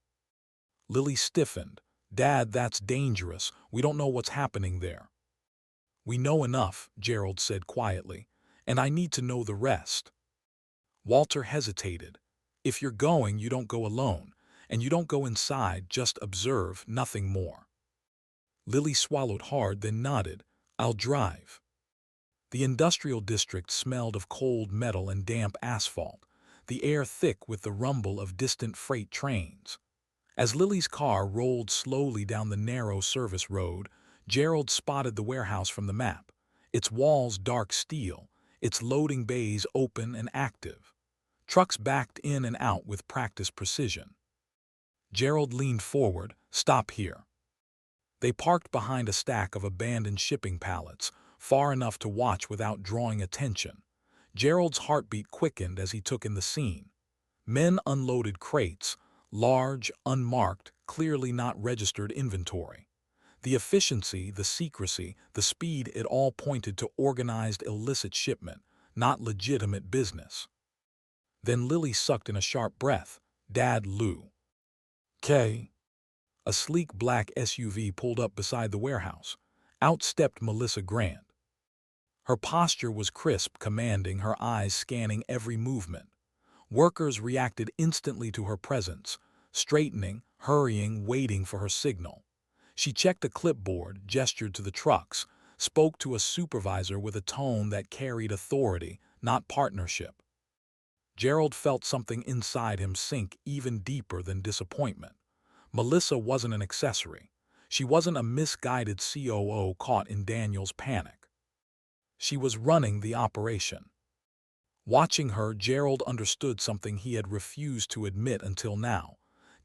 Lily stiffened. "Dad, that's dangerous. We don't know what's happening there." "We know enough," Gerald said quietly, "and I need to know the rest." Walter hesitated. "If you're going, you don't go alone, and you don't go inside, just observe, nothing more." Lily swallowed hard, then nodded. "I'll drive." The industrial district smelled of cold metal and damp asphalt, the air thick with the rumble of distant freight trains. As Lily's car rolled slowly down the narrow service road, Gerald spotted the warehouse from the map, its walls dark steel, its loading bays open and active. Trucks backed in and out with practiced precision. Gerald leaned forward. "Stop here." They parked behind a stack of abandoned shipping pallets, far enough to watch without drawing attention. Gerald's heartbeat quickened as he took in the scene. Men unloaded crates, large, unmarked, clearly not registered inventory. The efficiency, the secrecy, the speed, it all pointed to organized illicit shipment, not legitimate business. Then Lily sucked in a sharp breath. "Dad, Lou." "K." A sleek black SUV pulled up beside the warehouse. Out stepped Melissa Grant. Her posture was crisp, commanding, her eyes scanning every movement. Workers reacted instantly to her presence, straightening, hurrying, waiting for her signal. She checked a clipboard, gestured to the trucks, spoke to a supervisor with a tone that carried authority, not partnership. Gerald felt something inside him sink even deeper than disappointment. Melissa wasn't an accessory. She wasn't a misguided COO caught in Daniel's panic. She was running the operation. Watching her, Gerald understood something he had refused to admit until now.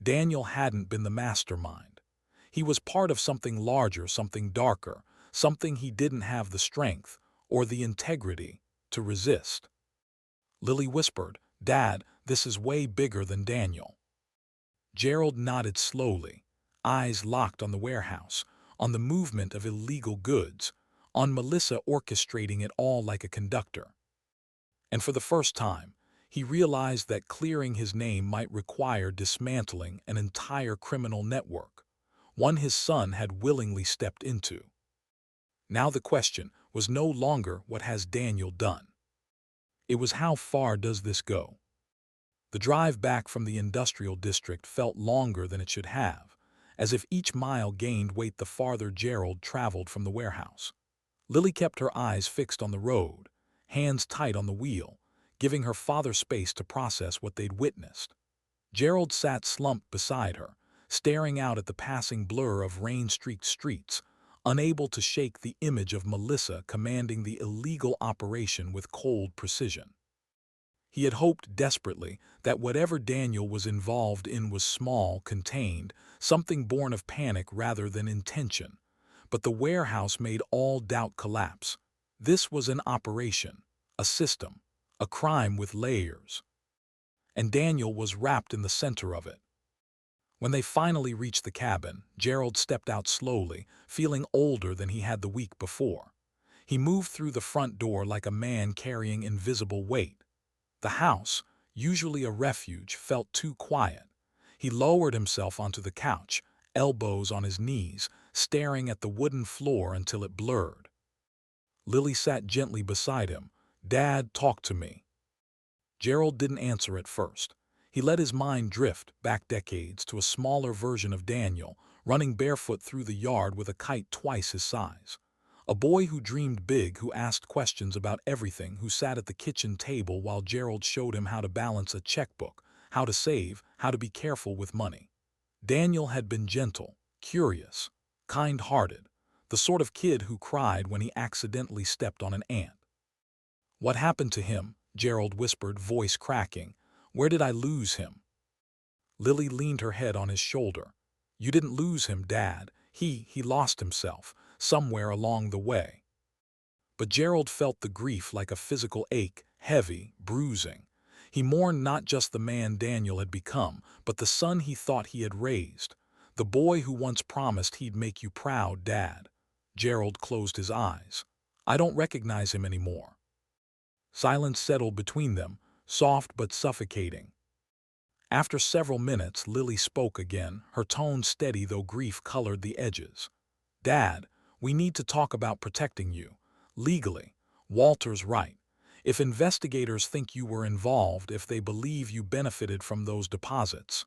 Daniel hadn't been the mastermind. He was part of something larger, something darker, something he didn't have the strength or the integrity to resist. Lily whispered, "Dad, this is way bigger than Daniel." Gerald nodded slowly, eyes locked on the warehouse, on the movement of illegal goods, on Melissa orchestrating it all like a conductor. And for the first time, he realized that clearing his name might require dismantling an entire criminal network, one his son had willingly stepped into. Now the question was no longer what has Daniel done. It was how far does this go? The drive back from the industrial district felt longer than it should have, as if each mile gained weight the farther Gerald traveled from the warehouse. Lily kept her eyes fixed on the road, hands tight on the wheel, giving her father space to process what they'd witnessed. Gerald sat slumped beside her, staring out at the passing blur of rain-streaked streets, unable to shake the image of Melissa commanding the illegal operation with cold precision. He had hoped desperately that whatever Daniel was involved in was small, contained, something born of panic rather than intention. But the warehouse made all doubt collapse. This was an operation, a system, a crime with layers. And Daniel was wrapped in the center of it. When they finally reached the cabin, Gerald stepped out slowly, feeling older than he had the week before. He moved through the front door like a man carrying invisible weight. The house, usually a refuge, felt too quiet. He lowered himself onto the couch, elbows on his knees, staring at the wooden floor until it blurred. Lily sat gently beside him. "Dad, talk to me." Gerald didn't answer at first. He let his mind drift back decades to a smaller version of Daniel, running barefoot through the yard with a kite twice his size. A boy who dreamed big, who asked questions about everything, who sat at the kitchen table while Gerald showed him how to balance a checkbook, how to save, how to be careful with money. Daniel had been gentle, curious, kind-hearted, the sort of kid who cried when he accidentally stepped on an ant. "What happened to him?" Gerald whispered, voice cracking. "Where did I lose him?" Lily leaned her head on his shoulder. "You didn't lose him, Dad. He lost himself, somewhere along the way." But Gerald felt the grief like a physical ache, heavy, bruising. He mourned not just the man Daniel had become, but the son he thought he had raised. The boy who once promised he'd make you proud, Dad. Gerald closed his eyes. "I don't recognize him anymore." Silence settled between them, soft but suffocating. After several minutes, Lily spoke again, her tone steady though grief colored the edges. "Dad, we need to talk about protecting you. Legally. Walter's right. If investigators think you were involved, if they believe you benefited from those deposits."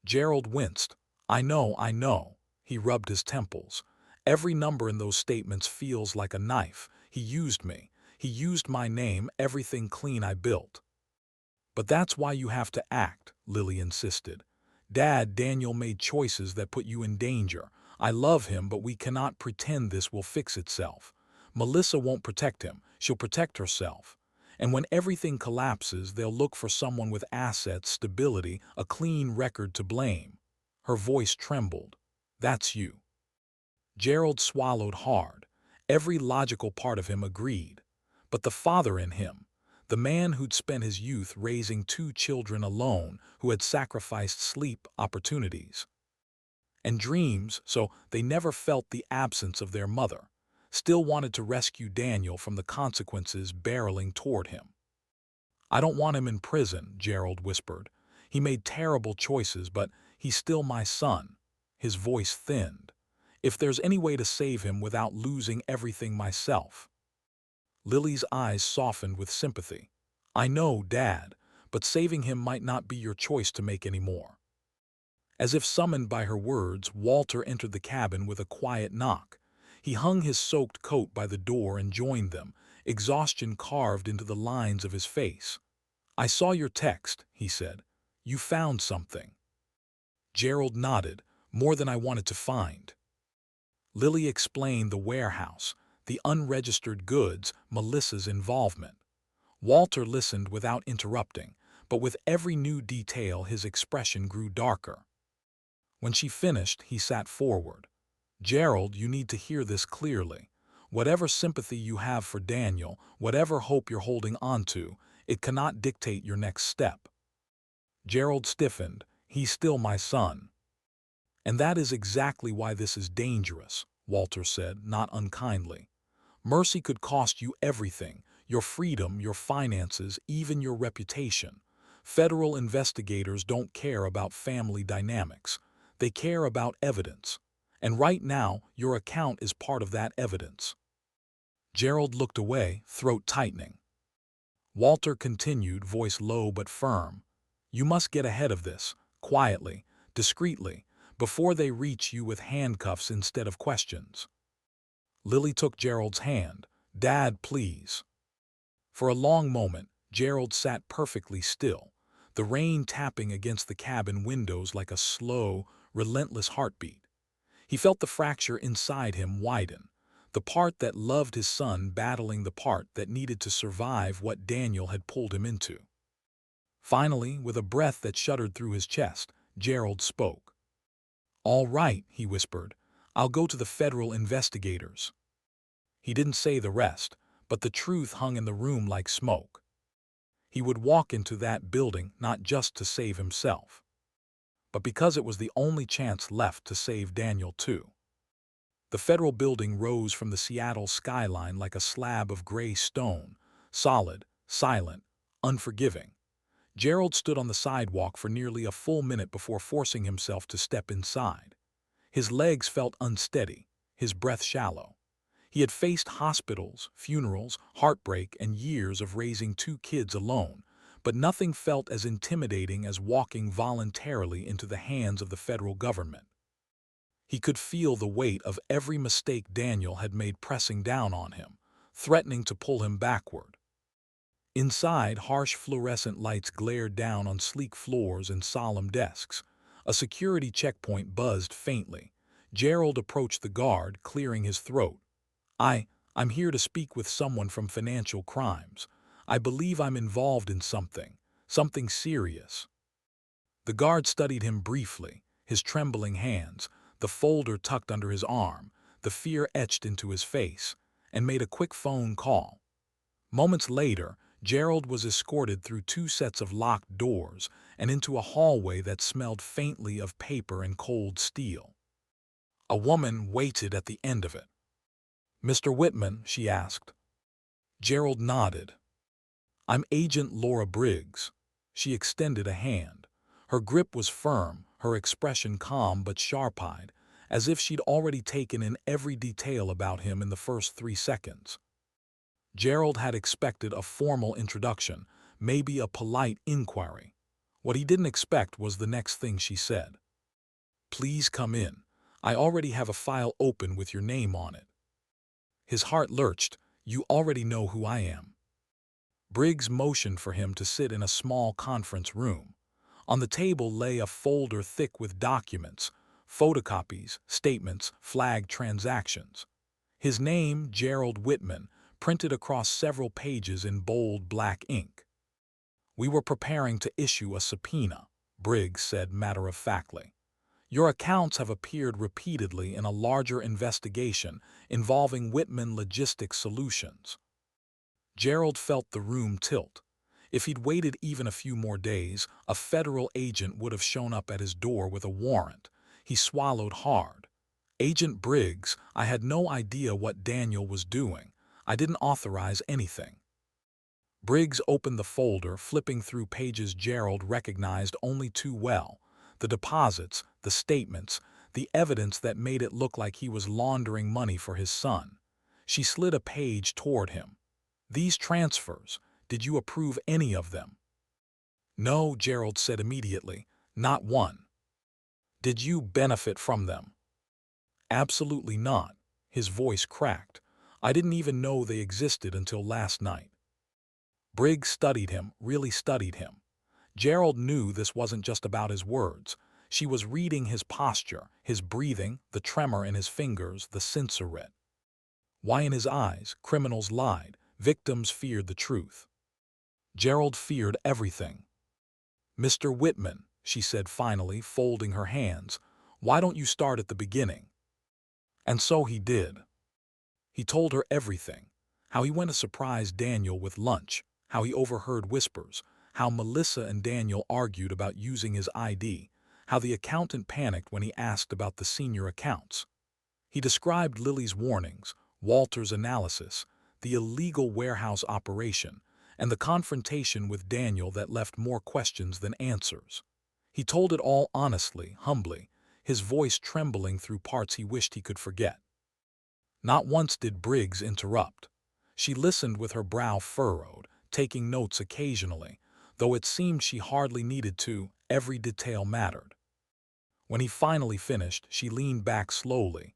Gerald winced. I know." He rubbed his temples. "Every number in those statements feels like a knife. He used me. He used my name, everything clean I built." "But that's why you have to act," Lily insisted. "Dad, Daniel made choices that put you in danger. I love him, but we cannot pretend this will fix itself. Melissa won't protect him. She'll protect herself. And when everything collapses, they'll look for someone with assets, stability, a clean record to blame." Her voice trembled. "That's you." Gerald swallowed hard. Every logical part of him agreed. But the father in him, the man who'd spent his youth raising 2 children alone, who had sacrificed sleep, opportunities, and dreams, so they never felt the absence of their mother, still wanted to rescue Daniel from the consequences barreling toward him. "I don't want him in prison," Gerald whispered. "He made terrible choices, but he's still my son." His voice thinned. "If there's any way to save him without losing everything myself." Lily's eyes softened with sympathy. I know, Dad, but saving him might not be your choice to make anymore. As if summoned by her words, Walter entered the cabin with a quiet knock. He hung his soaked coat by the door and joined them, exhaustion carved into the lines of his face. I saw your text, he said. You found something. Gerald nodded, more than I wanted to find. Lily explained the warehouse, the unregistered goods, Melissa's involvement. Walter listened without interrupting, but with every new detail his expression grew darker. When she finished, he sat forward. Gerald, you need to hear this clearly. Whatever sympathy you have for Daniel, whatever hope you're holding on to, it cannot dictate your next step. Gerald stiffened. He's still my son. And that is exactly why this is dangerous, Walter said, not unkindly. Mercy could cost you everything, your freedom, your finances, even your reputation. Federal investigators don't care about family dynamics. They care about evidence. And right now, your account is part of that evidence. Gerald looked away, throat tightening. Walter continued, voice low but firm. You must get ahead of this, quietly, discreetly, before they reach you with handcuffs instead of questions. Lily took Gerald's hand. Dad, please. For a long moment, Gerald sat perfectly still, the rain tapping against the cabin windows like a slow, relentless heartbeat. He felt the fracture inside him widen, the part that loved his son battling the part that needed to survive what Daniel had pulled him into. Finally, with a breath that shuddered through his chest, Gerald spoke. All right, he whispered. I'll go to the federal investigators. He didn't say the rest, but the truth hung in the room like smoke. He would walk into that building not just to save himself, but because it was the only chance left to save Daniel too. The federal building rose from the Seattle skyline like a slab of gray stone, solid, silent, unforgiving. Gerald stood on the sidewalk for nearly a full minute before forcing himself to step inside. His legs felt unsteady, his breath shallow. He had faced hospitals, funerals, heartbreak, and years of raising 2 kids alone, but nothing felt as intimidating as walking voluntarily into the hands of the federal government. He could feel the weight of every mistake Daniel had made pressing down on him, threatening to pull him backward. Inside, harsh fluorescent lights glared down on sleek floors and solemn desks. A security checkpoint buzzed faintly. Gerald approached the guard, clearing his throat. I'm here to speak with someone from financial crimes. I believe I'm involved in something serious. The guard studied him briefly, his trembling hands, the folder tucked under his arm, the fear etched into his face, and made a quick phone call. Moments later, Gerald was escorted through 2 sets of locked doors and into a hallway that smelled faintly of paper and cold steel. A woman waited at the end of it. Mr. Whitman, she asked. Gerald nodded. I'm Agent Laura Briggs. She extended a hand. Her grip was firm, her expression calm but sharp-eyed, as if she'd already taken in every detail about him in the first 3 seconds. Gerald had expected a formal introduction, maybe a polite inquiry. What he didn't expect was the next thing she said. Please come in. I already have a file open with your name on it. His heart lurched. You already know who I am. Briggs motioned for him to sit in a small conference room. On the table lay a folder thick with documents, photocopies, statements, flagged transactions. His name, Gerald Whitman, printed across several pages in bold black ink. We were preparing to issue a subpoena, Briggs said matter-of-factly. Your accounts have appeared repeatedly in a larger investigation involving Whitman Logistics Solutions. Gerald felt the room tilt. If he'd waited even a few more days, a federal agent would have shown up at his door with a warrant. He swallowed hard. Agent Briggs, I had no idea what Daniel was doing. I didn't authorize anything. Briggs opened the folder, flipping through pages Gerald recognized only too well. The deposits, the statements, the evidence that made it look like he was laundering money for his son. She slid a page toward him. These transfers, did you approve any of them? No, Gerald said immediately, not one. Did you benefit from them? Absolutely not. His voice cracked. I didn't even know they existed until last night. Briggs studied him, really studied him. Gerald knew this wasn't just about his words. She was reading his posture, his breathing, the tremor in his fingers, the censorette. Why in his eyes, criminals lied, victims feared the truth. Gerald feared everything. Mr. Whitman, she said finally, folding her hands, why don't you start at the beginning? And so he did. He told her everything. How he went to surprise Daniel with lunch, how he overheard whispers, how Melissa and Daniel argued about using his ID, how the accountant panicked when he asked about the senior accounts. He described Lily's warnings, Walter's analysis, the illegal warehouse operation, and the confrontation with Daniel that left more questions than answers. He told it all honestly, humbly, his voice trembling through parts he wished he could forget. Not once did Briggs interrupt. She listened with her brow furrowed, taking notes occasionally, though it seemed she hardly needed to, every detail mattered. When he finally finished, she leaned back slowly.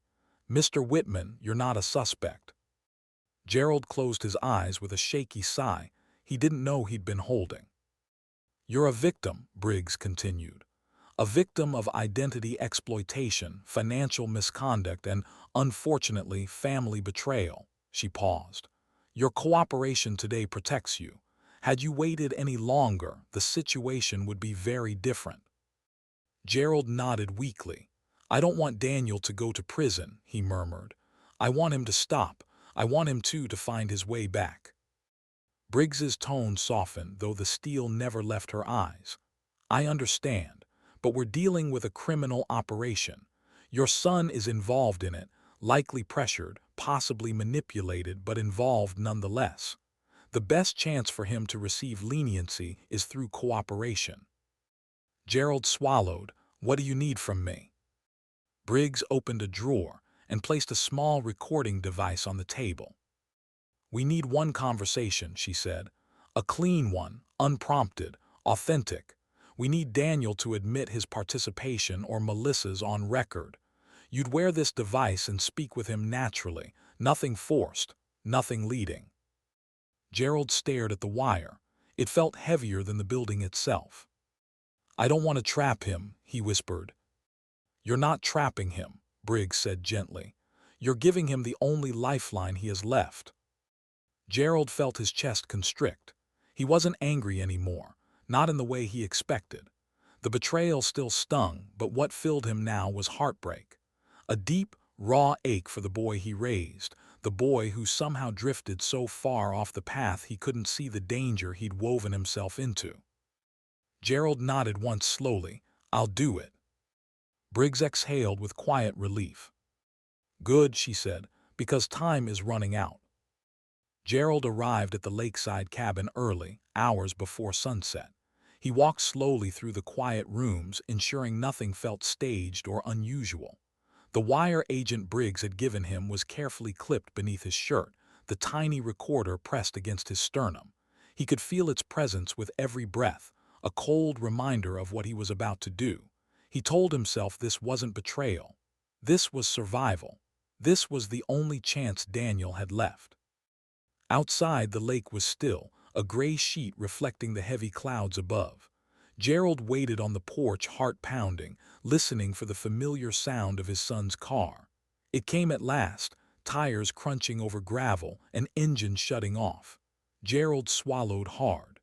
Mr. Whitman, you're not a suspect. Gerald closed his eyes with a shaky sigh he didn't know he'd been holding. You're a victim, Briggs continued. A victim of identity exploitation, financial misconduct, and, unfortunately, family betrayal. She paused. Your cooperation today protects you. Had you waited any longer, the situation would be very different. Gerald nodded weakly. I don't want Daniel to go to prison, he murmured. I want him to stop. I want him to find his way back. Briggs's tone softened, though the steel never left her eyes. I understand, but we're dealing with a criminal operation. Your son is involved in it, likely pressured, possibly manipulated, but involved nonetheless. The best chance for him to receive leniency is through cooperation. Gerald swallowed. What do you need from me? Briggs opened a drawer and placed a small recording device on the table. We need one conversation, she said. A clean one, unprompted, authentic. We need Daniel to admit his participation or Melissa's on record. You'd wear this device and speak with him naturally, nothing forced, nothing leading. Gerald stared at the wire. It felt heavier than the building itself. I don't want to trap him, he whispered. You're not trapping him, Briggs said gently. You're giving him the only lifeline he has left. Gerald felt his chest constrict. He wasn't angry anymore, not in the way he expected. The betrayal still stung, but what filled him now was heartbreak. A deep, raw ache for the boy he raised, the boy who somehow drifted so far off the path he couldn't see the danger he'd woven himself into. Gerald nodded once slowly. I'll do it. Briggs exhaled with quiet relief. Good, she said, because time is running out. Gerald arrived at the lakeside cabin early, hours before sunset. He walked slowly through the quiet rooms, ensuring nothing felt staged or unusual. The wire Agent Briggs had given him was carefully clipped beneath his shirt, the tiny recorder pressed against his sternum. He could feel its presence with every breath, a cold reminder of what he was about to do. He told himself this wasn't betrayal. This was survival. This was the only chance Daniel had left. Outside, the lake was still, a gray sheet reflecting the heavy clouds above. Gerald waited on the porch, heart pounding, listening for the familiar sound of his son's car. It came at last, tires crunching over gravel, an engine shutting off. Gerald swallowed hard.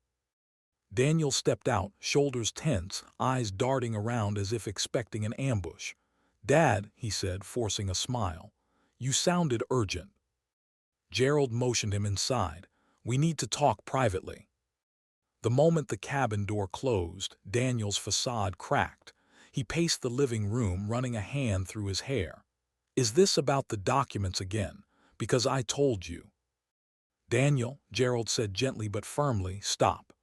Daniel stepped out, shoulders tense, eyes darting around as if expecting an ambush. Dad, he said, forcing a smile. You sounded urgent. Gerald motioned him inside. We need to talk privately. The moment the cabin door closed, Daniel's facade cracked. He paced the living room, running a hand through his hair. Is this about the documents again? Because I told you. Daniel, Gerald said gently but firmly, stop.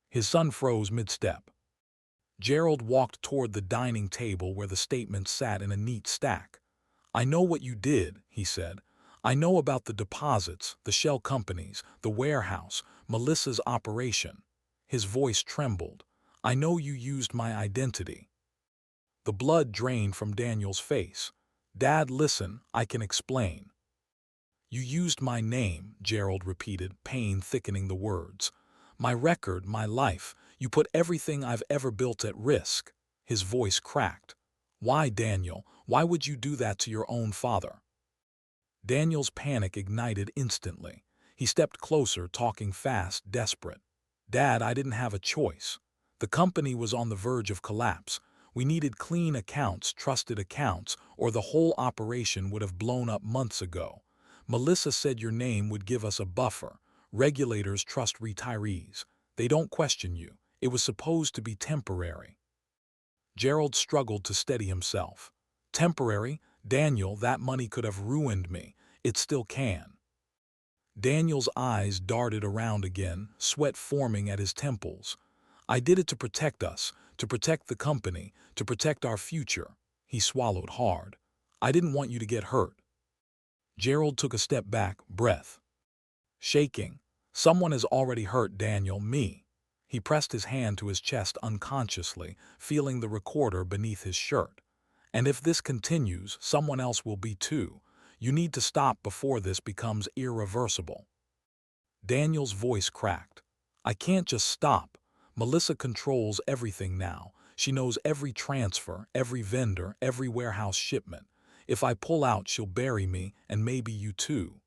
His son froze mid-step. Gerald walked toward the dining table where the statements sat in a neat stack. I know what you did, he said. I know about the deposits, the shell companies, the warehouse, Melissa's operation. His voice trembled. I know you used my identity. The blood drained from Daniel's face. Dad, listen, I can explain. You used my name, Gerald repeated, pain thickening the words. My record, my life. You put everything I've ever built at risk. His voice cracked. Why, Daniel? Why would you do that to your own father? Daniel's panic ignited instantly. He stepped closer, talking fast, desperate. Dad, I didn't have a choice. The company was on the verge of collapse. We needed clean accounts, trusted accounts, or the whole operation would have blown up months ago. Melissa said your name would give us a buffer. Regulators trust retirees. They don't question you. It was supposed to be temporary. Gerald struggled to steady himself. Temporary? Daniel, that money could have ruined me. It still can. Daniel's eyes darted around again, sweat forming at his temples. I did it to protect us, to protect the company, to protect our future. He swallowed hard. I didn't want you to get hurt. Gerald took a step back, breath shaking. Someone has already hurt Daniel, me. He pressed his hand to his chest unconsciously, feeling the recorder beneath his shirt. And if this continues, someone else will be too. You need to stop before this becomes irreversible. Daniel's voice cracked. I can't just stop. Melissa controls everything now. She knows every transfer, every vendor, every warehouse shipment. If I pull out, she'll bury me, and maybe you too.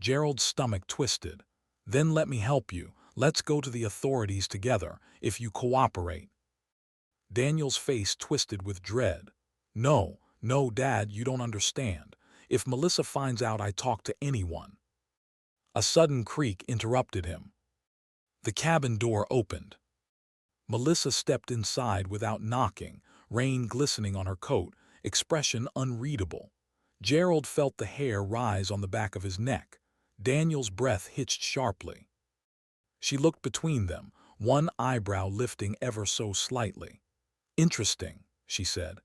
Gerald's stomach twisted. Then let me help you. Let's go to the authorities together, if you cooperate. Daniel's face twisted with dread. No, no, Dad, you don't understand. If Melissa finds out I talk to anyone. A sudden creak interrupted him. The cabin door opened. Melissa stepped inside without knocking, rain glistening on her coat, expression unreadable. Gerald felt the hair rise on the back of his neck. Daniel's breath hitched sharply. She looked between them, one eyebrow lifting ever so slightly. Interesting, she said.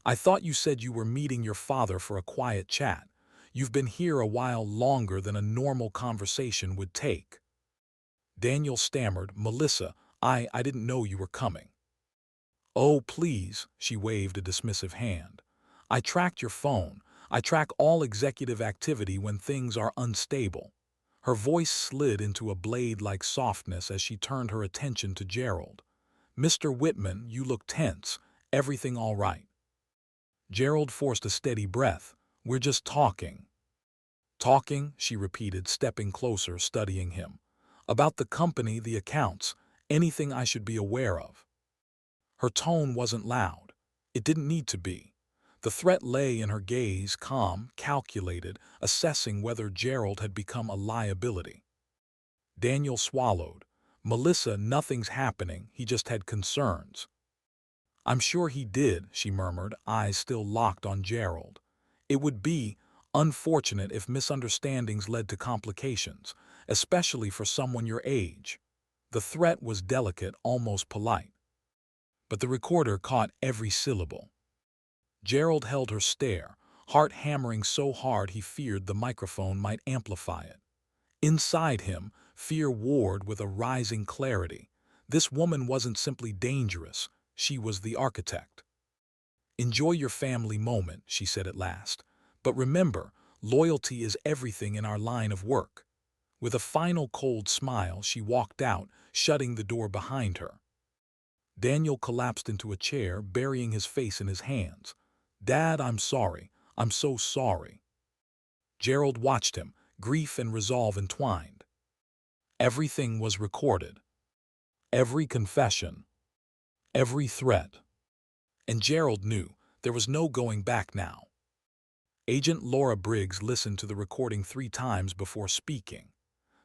I thought you said you were meeting your father for a quiet chat. You've been here a while longer than a normal conversation would take. Daniel stammered, Melissa, I didn't know you were coming. Oh, please, she waved a dismissive hand. I tracked your phone. I track all executive activity when things are unstable. Her voice slid into a blade-like softness as she turned her attention to Gerald. Mr. Whitman, you look tense. Everything all right? Gerald forced a steady breath. We're just talking. Talking, she repeated, stepping closer, studying him. About the company, the accounts, anything I should be aware of. Her tone wasn't loud. It didn't need to be. The threat lay in her gaze, calm, calculated, assessing whether Gerald had become a liability. Daniel swallowed. Melissa, nothing's happening, he just had concerns. I'm sure he did, she murmured, eyes still locked on Gerald. It would be unfortunate if misunderstandings led to complications, especially for someone your age. The threat was delicate, almost polite. But the recorder caught every syllable. Gerald held her stare, heart hammering so hard he feared the microphone might amplify it. Inside him, fear warred with a rising clarity. This woman wasn't simply dangerous, she was the architect. Enjoy your family moment, she said at last. But remember, loyalty is everything in our line of work. With a final cold smile, she walked out, shutting the door behind her. Daniel collapsed into a chair, burying his face in his hands. Dad, I'm sorry. I'm so sorry. Gerald watched him, grief and resolve entwined. Everything was recorded. Every confession. Every threat. And Gerald knew there was no going back now. Agent Laura Briggs listened to the recording 3 times before speaking.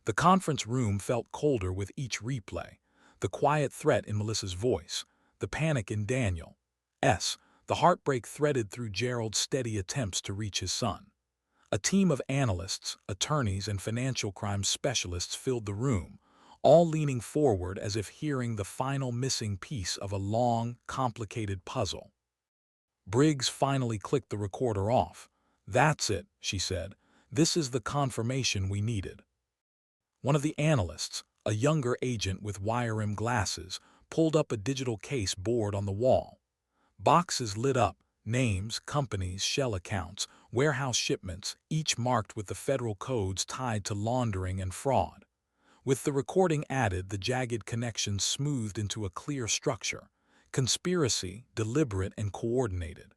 The conference room felt colder with each replay. The quiet threat in Melissa's voice, the panic in Daniel's, the heartbreak threaded through Gerald's steady attempts to reach his son. A team of analysts, attorneys, and financial crimes specialists filled the room, all leaning forward as if hearing the final missing piece of a long, complicated puzzle. Briggs finally clicked the recorder off. That's it, she said. This is the confirmation we needed. One of the analysts, a younger agent with wire-rimmed glasses, pulled up a digital case board on the wall. Boxes lit up, names, companies, shell accounts, warehouse shipments, each marked with the federal codes tied to laundering and fraud. With the recording added, the jagged connections smoothed into a clear structure. Conspiracy, deliberate and coordinated.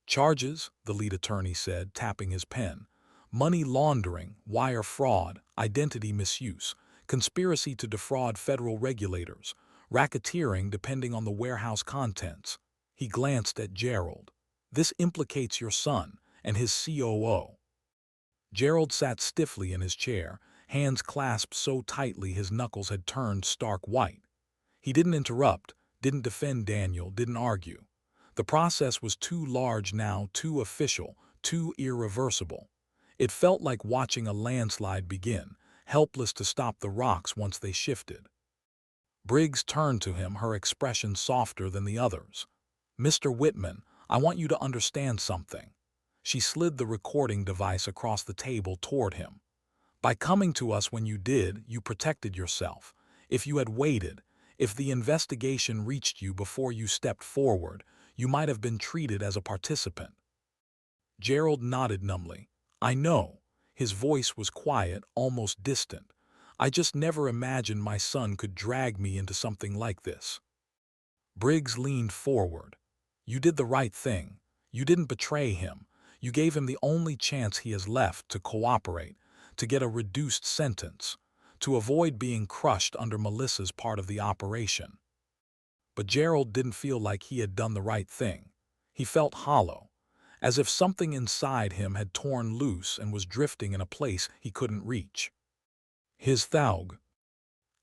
Charges, the lead attorney said, tapping his pen. Money laundering, wire fraud, identity misuse, conspiracy to defraud federal regulators, racketeering depending on the warehouse contents. He glanced at Gerald. This implicates your son and his COO. Gerald sat stiffly in his chair, hands clasped so tightly his knuckles had turned stark white. He didn't interrupt, didn't defend Daniel, didn't argue. The process was too large now, too official, too irreversible. It felt like watching a landslide begin, helpless to stop the rocks once they shifted. Briggs turned to him, her expression softer than the others. "Mr. Whitman, I want you to understand something." She slid the recording device across the table toward him. "By coming to us when you did, you protected yourself. If you had waited, if the investigation reached you before you stepped forward, you might have been treated as a participant." Gerald nodded numbly. "I know." His voice was quiet, almost distant. "I just never imagined my son could drag me into something like this." Briggs leaned forward. "You did the right thing. You didn't betray him. You gave him the only chance he has left to cooperate, to get a reduced sentence, to avoid being crushed under Melissa's part of the operation." But Gerald didn't feel like he had done the right thing. He felt hollow, as if something inside him had torn loose and was drifting in a place he couldn't reach. His Thaug.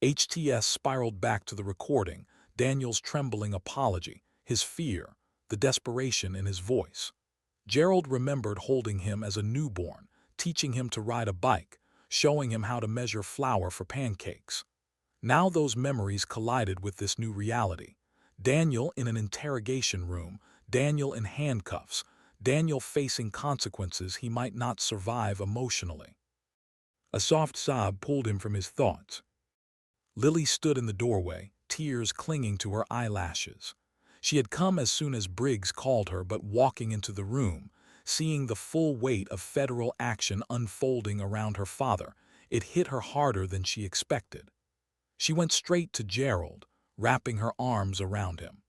HTS spiraled back to the recording, Daniel's trembling apology, his fear, the desperation in his voice. Gerald remembered holding him as a newborn, teaching him to ride a bike, showing him how to measure flour for pancakes. Now those memories collided with this new reality. Daniel in an interrogation room, Daniel in handcuffs, Daniel facing consequences he might not survive emotionally. A soft sob pulled him from his thoughts. Lily stood in the doorway, tears clinging to her eyelashes. She had come as soon as Briggs called her, but walking into the room, seeing the full weight of federal action unfolding around her father, it hit her harder than she expected. She went straight to Gerald, wrapping her arms around him.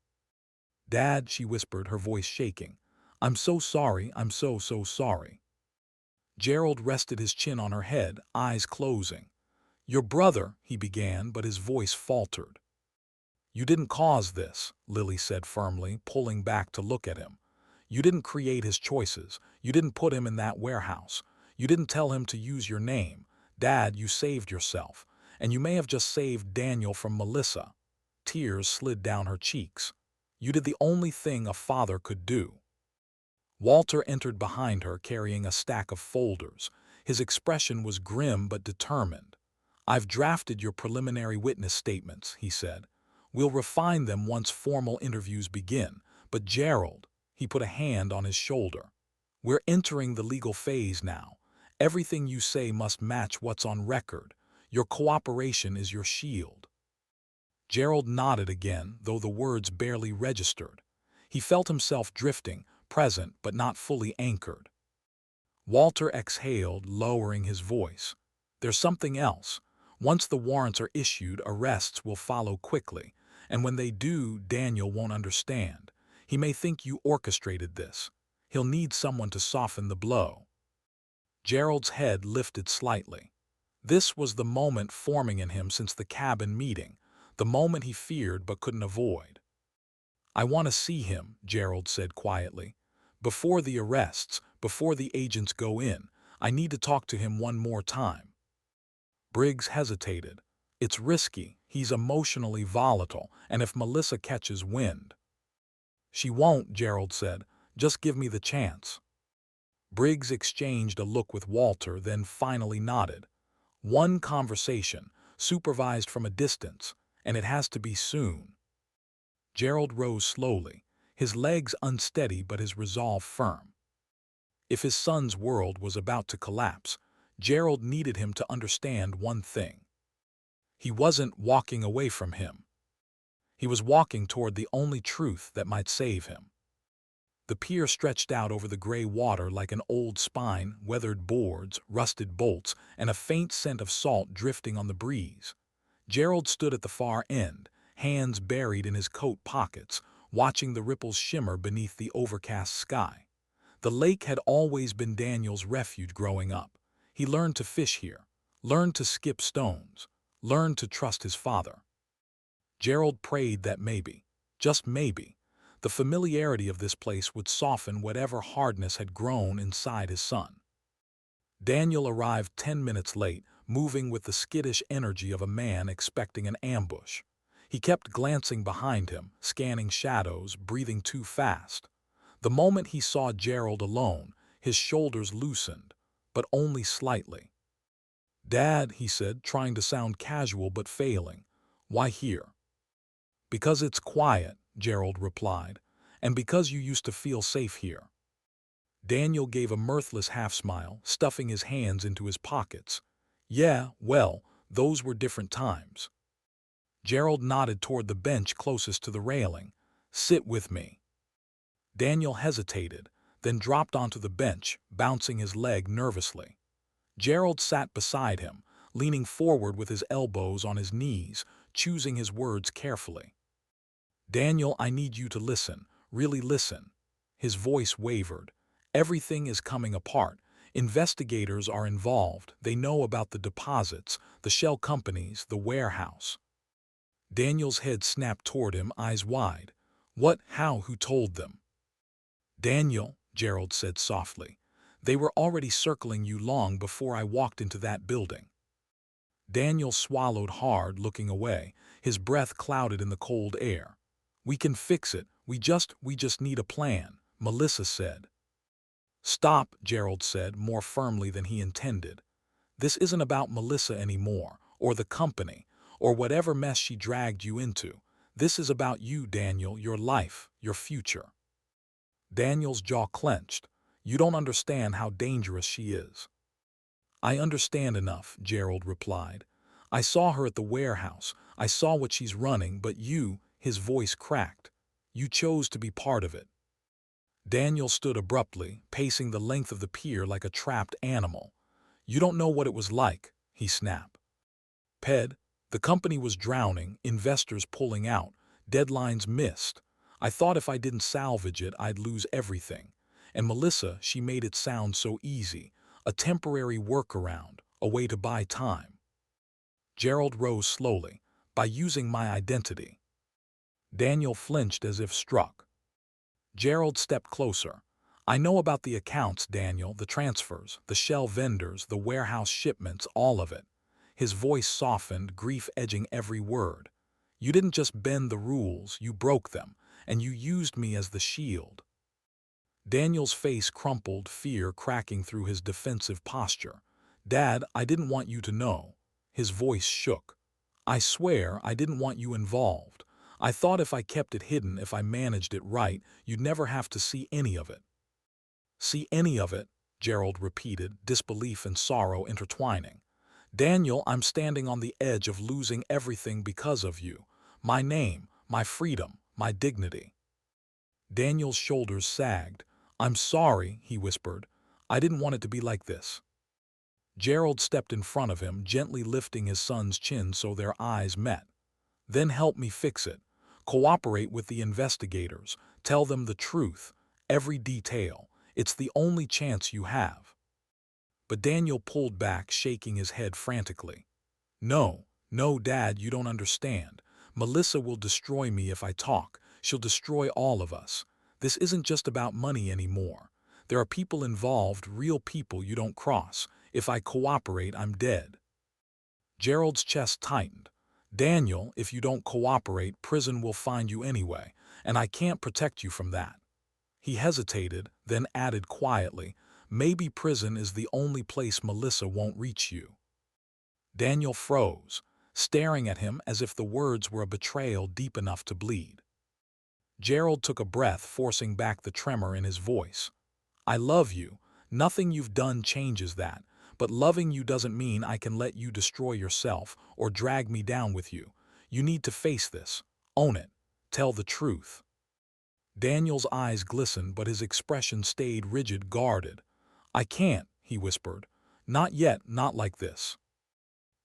"Dad," she whispered, her voice shaking. "I'm so sorry, I'm so sorry." Gerald rested his chin on her head, eyes closing. "Your brother," he began, but his voice faltered. "You didn't cause this," Lily said firmly, pulling back to look at him. "You didn't create his choices. You didn't put him in that warehouse. You didn't tell him to use your name. Dad, you saved yourself. And you may have just saved Daniel from Melissa." Tears slid down her cheeks. "You did the only thing a father could do." Walter entered behind her, carrying a stack of folders. His expression was grim but determined. "I've drafted your preliminary witness statements," he said. "We'll refine them once formal interviews begin. But Gerald," he put a hand on his shoulder, "we're entering the legal phase now. Everything you say must match what's on record. Your cooperation is your shield." Gerald nodded again, though the words barely registered. He felt himself drifting, present but not fully anchored. Walter exhaled, lowering his voice. "There's something else. Once the warrants are issued, arrests will follow quickly. And when they do, Daniel won't understand. He may think you orchestrated this. He'll need someone to soften the blow." Gerald's head lifted slightly. This was the moment forming in him since the cabin meeting, the moment he feared but couldn't avoid. "I want to see him," Gerald said quietly. "Before the arrests, before the agents go in, I need to talk to him one more time." Briggs hesitated. "It's risky. He's emotionally volatile, and if Melissa catches wind—" "She won't," Gerald said. "Just give me the chance." Briggs exchanged a look with Walter, then finally nodded. "One conversation, supervised from a distance, and it has to be soon." Gerald rose slowly, his legs unsteady but his resolve firm. If his son's world was about to collapse, Gerald needed him to understand one thing. He wasn't walking away from him. He was walking toward the only truth that might save him. The pier stretched out over the gray water like an old spine, weathered boards, rusted bolts, and a faint scent of salt drifting on the breeze. Gerald stood at the far end, hands buried in his coat pockets, watching the ripples shimmer beneath the overcast sky. The lake had always been Daniel's refuge growing up. He learned to fish here, learned to skip stones, learned to trust his father. Gerald prayed that maybe, just maybe, the familiarity of this place would soften whatever hardness had grown inside his son. Daniel arrived 10 minutes late, moving with the skittish energy of a man expecting an ambush. He kept glancing behind him, scanning shadows, breathing too fast. The moment he saw Gerald alone, his shoulders loosened, but only slightly. "Dad," he said, trying to sound casual but failing, "why here?" "Because it's quiet," Gerald replied, "and because you used to feel safe here." Daniel gave a mirthless half-smile, stuffing his hands into his pockets. "Yeah, well, those were different times." Gerald nodded toward the bench closest to the railing. "Sit with me." Daniel hesitated, then dropped onto the bench, bouncing his leg nervously. Gerald sat beside him, leaning forward with his elbows on his knees, choosing his words carefully. "Daniel, I need you to listen, really listen." His voice wavered. "Everything is coming apart. Investigators are involved. They know about the deposits, the shell companies, the warehouse." Daniel's head snapped toward him, eyes wide. "What, how, who told them?" "Daniel," Gerald said softly, "they were already circling you long before I walked into that building." Daniel swallowed hard, looking away, his breath clouded in the cold air. "We can fix it. We just need a plan," Melissa said. "Stop," Gerald said, more firmly than he intended. "This isn't about Melissa anymore, or the company, or whatever mess she dragged you into. This is about you, Daniel, your life, your future." Daniel's jaw clenched. "You don't understand how dangerous she is." "I understand enough," Gerald replied. "I saw her at the warehouse. I saw what she's running, but you," his voice cracked, "you chose to be part of it." Daniel stood abruptly, pacing the length of the pier like a trapped animal. "You don't know what it was like," he snapped. The company was drowning, investors pulling out, deadlines missed. I thought if I didn't salvage it, I'd lose everything. And Melissa, she made it sound so easy. A temporary workaround, a way to buy time." Gerald rose slowly. "By using my identity." Daniel flinched as if struck. Gerald stepped closer. "I know about the accounts, Daniel, the transfers, the shell vendors, the warehouse shipments, all of it." His voice softened, grief edging every word. "You didn't just bend the rules, you broke them, and you used me as the shield." Daniel's face crumpled, fear cracking through his defensive posture. "Dad, I didn't want you to know." His voice shook. "I swear I didn't want you involved. I thought if I kept it hidden, if I managed it right, you'd never have to see any of it." "See any of it?" Gerald repeated, disbelief and sorrow intertwining. "Daniel, I'm standing on the edge of losing everything because of you. My name, my freedom, my dignity." Daniel's shoulders sagged. "I'm sorry," he whispered. "I didn't want it to be like this." Gerald stepped in front of him, gently lifting his son's chin so their eyes met. "Then help me fix it. Cooperate with the investigators. Tell them the truth, every detail. It's the only chance you have." But Daniel pulled back, shaking his head frantically. "No, no, Dad, you don't understand. Melissa will destroy me if I talk. She'll destroy all of us. This isn't just about money anymore. There are people involved, real people you don't cross. If I cooperate, I'm dead." Gerald's chest tightened. "Daniel, if you don't cooperate, prison will find you anyway, and I can't protect you from that." He hesitated, then added quietly, "Maybe prison is the only place Melissa won't reach you." Daniel froze, staring at him as if the words were a betrayal deep enough to bleed. Gerald took a breath, forcing back the tremor in his voice. "I love you. Nothing you've done changes that, but loving you doesn't mean I can let you destroy yourself or drag me down with you. You need to face this. Own it. Tell the truth." Daniel's eyes glistened, but his expression stayed rigid, guarded. "I can't," he whispered. "Not yet, not like this."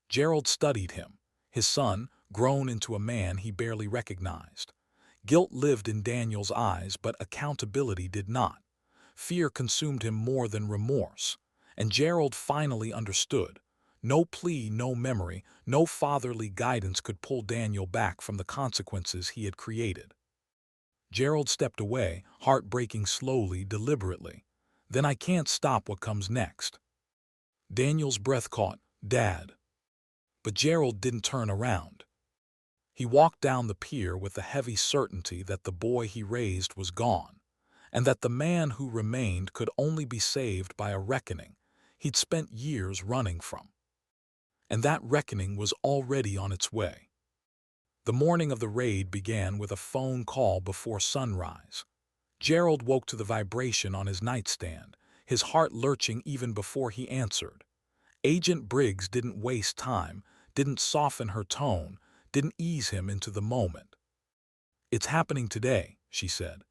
Gerald studied him, his son, grown into a man he barely recognized. Guilt lived in Daniel's eyes, but accountability did not. Fear consumed him more than remorse. And Gerald finally understood. No plea, no memory, no fatherly guidance could pull Daniel back from the consequences he had created. Gerald stepped away, heart breaking slowly, deliberately. "Then I can't stop what comes next." Daniel's breath caught. "Dad." But Gerald didn't turn around. He walked down the pier with the heavy certainty that the boy he raised was gone, and that the man who remained could only be saved by a reckoning he'd spent years running from. And that reckoning was already on its way. The morning of the raid began with a phone call before sunrise. Gerald woke to the vibration on his nightstand, his heart lurching even before he answered. Agent Briggs didn't waste time, didn't soften her tone, didn't ease him into the moment. "It's happening today," she said.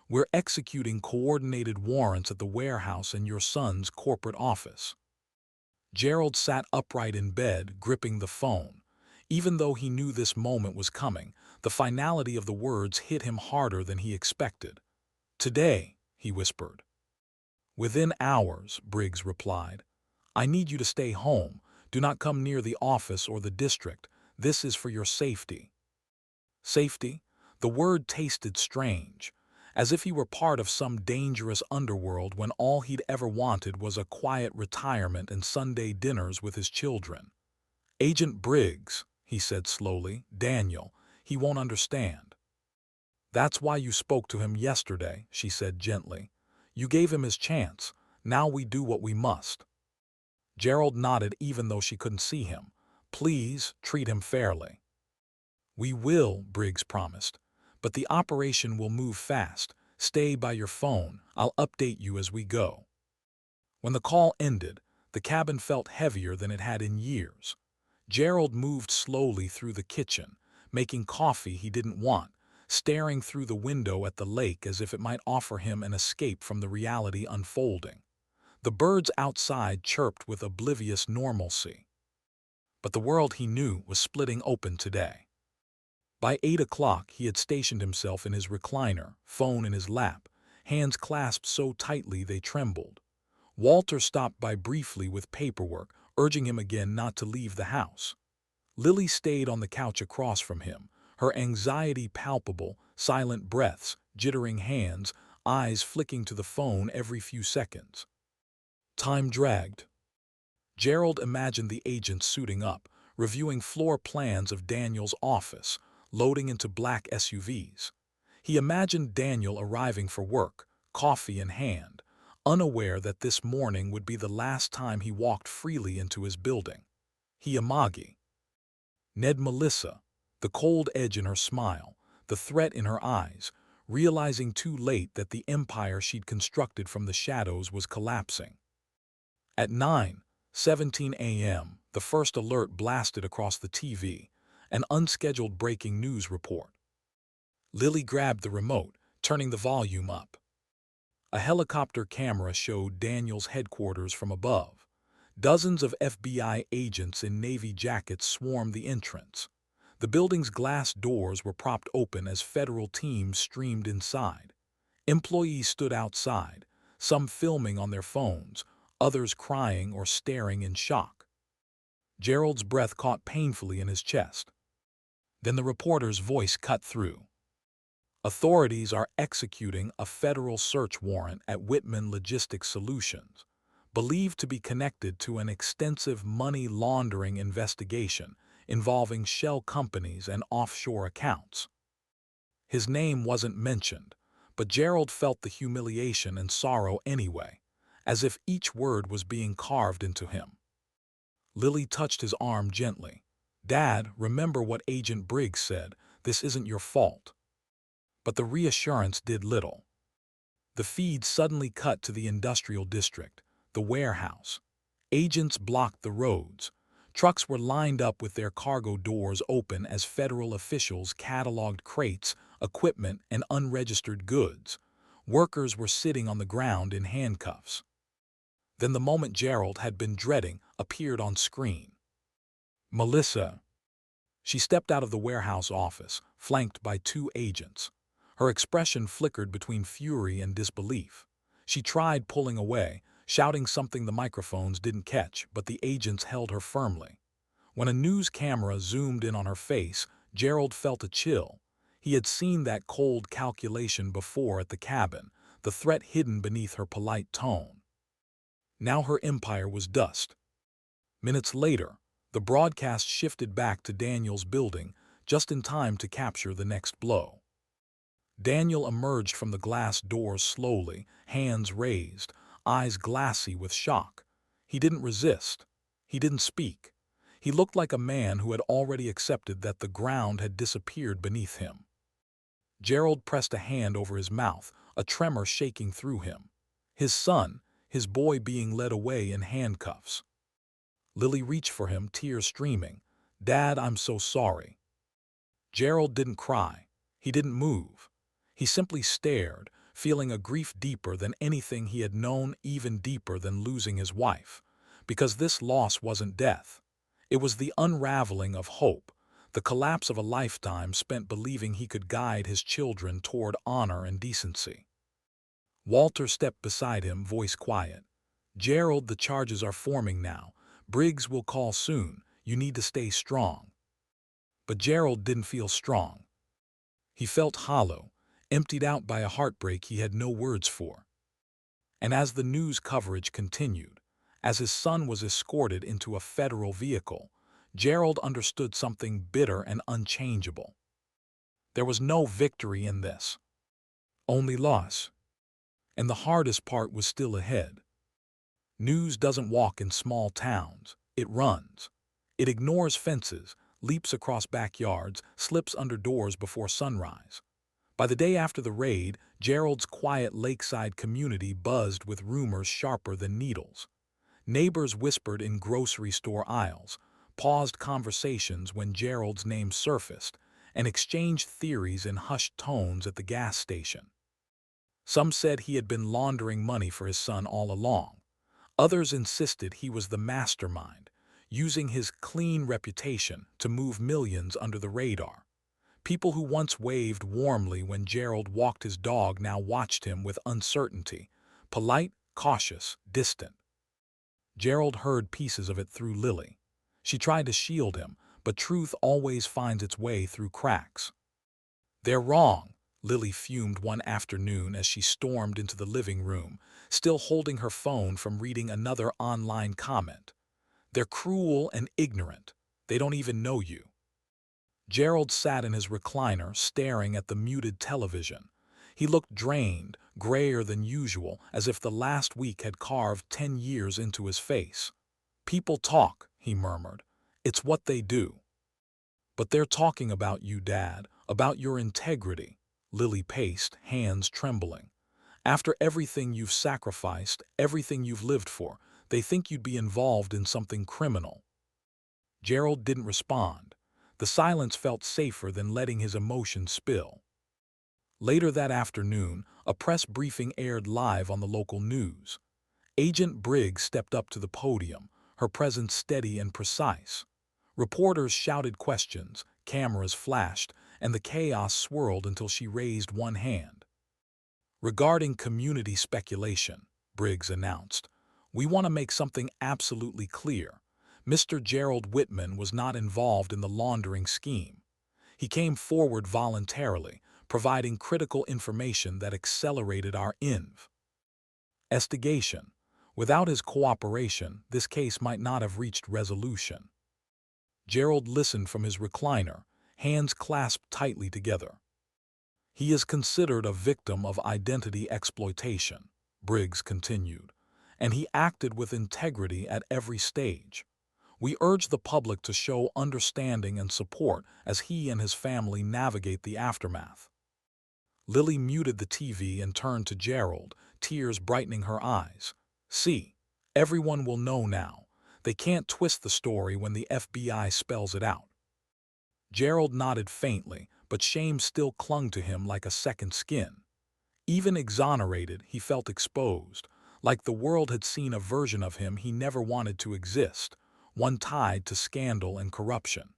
"We're executing coordinated warrants at the warehouse and your son's corporate office." Gerald sat upright in bed, gripping the phone. Even though he knew this moment was coming, the finality of the words hit him harder than he expected. "Today," he whispered. "Within hours," Briggs replied. "I need you to stay home. Do not come near the office or the district. This is for your safety." Safety? The word tasted strange, as if he were part of some dangerous underworld when all he'd ever wanted was a quiet retirement and Sunday dinners with his children. "Agent Briggs," he said slowly, "Daniel, he won't understand." "That's why you spoke to him yesterday," she said gently. "You gave him his chance. Now we do what we must." Gerald nodded even though she couldn't see him. "Please, treat him fairly." "We will," Briggs promised. "But the operation will move fast. Stay by your phone. I'll update you as we go." When the call ended, the cabin felt heavier than it had in years. Gerald moved slowly through the kitchen, making coffee he didn't want, staring through the window at the lake as if it might offer him an escape from the reality unfolding. The birds outside chirped with oblivious normalcy. But the world he knew was splitting open today. By 8 o'clock, he had stationed himself in his recliner, phone in his lap, hands clasped so tightly they trembled. Walter stopped by briefly with paperwork, urging him again not to leave the house. Lily stayed on the couch across from him, her anxiety palpable, silent breaths, jittering hands, eyes flicking to the phone every few seconds. Time dragged. Gerald imagined the agents suiting up, reviewing floor plans of Daniel's office, loading into black SUVs. He imagined Daniel arriving for work, coffee in hand, unaware that this morning would be the last time he walked freely into his building. Hiamagi. Ned Melissa, the cold edge in her smile, the threat in her eyes, realizing too late that the empire she'd constructed from the shadows was collapsing. At 9:17 a.m., the first alert blasted across the TV, an unscheduled breaking news report. Lily grabbed the remote, turning the volume up. A helicopter camera showed Daniel's headquarters from above. Dozens of FBI agents in Navy jackets swarmed the entrance. The building's glass doors were propped open as federal teams streamed inside. Employees stood outside, some filming on their phones, others crying or staring in shock. Gerald's breath caught painfully in his chest. Then the reporter's voice cut through. "Authorities are executing a federal search warrant at Whitman Logistics Solutions, believed to be connected to an extensive money laundering investigation involving shell companies and offshore accounts." His name wasn't mentioned, but Gerald felt the humiliation and sorrow anyway, as if each word was being carved into him. Lily touched his arm gently. "Dad, remember what Agent Briggs said. This isn't your fault." But the reassurance did little. The feed suddenly cut to the industrial district, the warehouse. Agents blocked the roads. Trucks were lined up with their cargo doors open as federal officials cataloged crates, equipment, and unregistered goods. Workers were sitting on the ground in handcuffs. Then the moment Gerald had been dreading appeared on screen. Melissa. She stepped out of the warehouse office, flanked by two agents. Her expression flickered between fury and disbelief. She tried pulling away, shouting something the microphones didn't catch, but the agents held her firmly. When a news camera zoomed in on her face, Gerald felt a chill. He had seen that cold calculation before at the cabin, the threat hidden beneath her polite tone. Now her empire was dust. Minutes later, the broadcast shifted back to Daniel's building, just in time to capture the next blow. Daniel emerged from the glass doors slowly, hands raised, eyes glassy with shock. He didn't resist. He didn't speak. He looked like a man who had already accepted that the ground had disappeared beneath him. Gerald pressed a hand over his mouth, a tremor shaking through him. His son, his boy being led away in handcuffs. Lily reached for him, tears streaming. "Dad, I'm so sorry." Gerald didn't cry. He didn't move. He simply stared, feeling a grief deeper than anything he had known, even deeper than losing his wife. Because this loss wasn't death. It was the unraveling of hope, the collapse of a lifetime spent believing he could guide his children toward honor and decency. Walter stepped beside him, voice quiet. "Gerald, the charges are forming now. Briggs will call soon. You need to stay strong." But Gerald didn't feel strong. He felt hollow, emptied out by a heartbreak he had no words for. And as the news coverage continued, as his son was escorted into a federal vehicle, Gerald understood something bitter and unchangeable. There was no victory in this, only loss. And the hardest part was still ahead. News doesn't walk in small towns, it runs. It ignores fences, leaps across backyards, slips under doors before sunrise. By the day after the raid, Gerald's quiet lakeside community buzzed with rumors sharper than needles. Neighbors whispered in grocery store aisles, paused conversations when Gerald's name surfaced, and exchanged theories in hushed tones at the gas station. Some said he had been laundering money for his son all along. Others insisted he was the mastermind, using his clean reputation to move millions under the radar. People who once waved warmly when Gerald walked his dog now watched him with uncertainty, polite, cautious, distant. Gerald heard pieces of it through Lily. She tried to shield him, but truth always finds its way through cracks. "They're wrong," Lily fumed one afternoon as she stormed into the living room, still holding her phone from reading another online comment. "They're cruel and ignorant. They don't even know you." Gerald sat in his recliner, staring at the muted television. He looked drained, grayer than usual, as if the last week had carved 10 years into his face. "People talk," he murmured. "It's what they do." "But they're talking about you, Dad, about your integrity," Lily paced, hands trembling. "After everything you've sacrificed, everything you've lived for, they think you'd be involved in something criminal." Gerald didn't respond. The silence felt safer than letting his emotions spill. Later that afternoon, a press briefing aired live on the local news. Agent Briggs stepped up to the podium, her presence steady and precise. Reporters shouted questions, cameras flashed, and the chaos swirled until she raised one hand. "Regarding community speculation," Briggs announced, "we want to make something absolutely clear. Mr. Gerald Whitman was not involved in the laundering scheme. He came forward voluntarily, providing critical information that accelerated our investigation. Without his cooperation, this case might not have reached resolution." Gerald listened from his recliner, hands clasped tightly together. "He is considered a victim of identity exploitation," Briggs continued, "and he acted with integrity at every stage. We urge the public to show understanding and support as he and his family navigate the aftermath." Lily muted the TV and turned to Gerald, tears brightening her eyes. "See, everyone will know now. They can't twist the story when the FBI spells it out." Gerald nodded faintly, but shame still clung to him like a second skin. Even exonerated, he felt exposed, like the world had seen a version of him he never wanted to exist, one tied to scandal and corruption.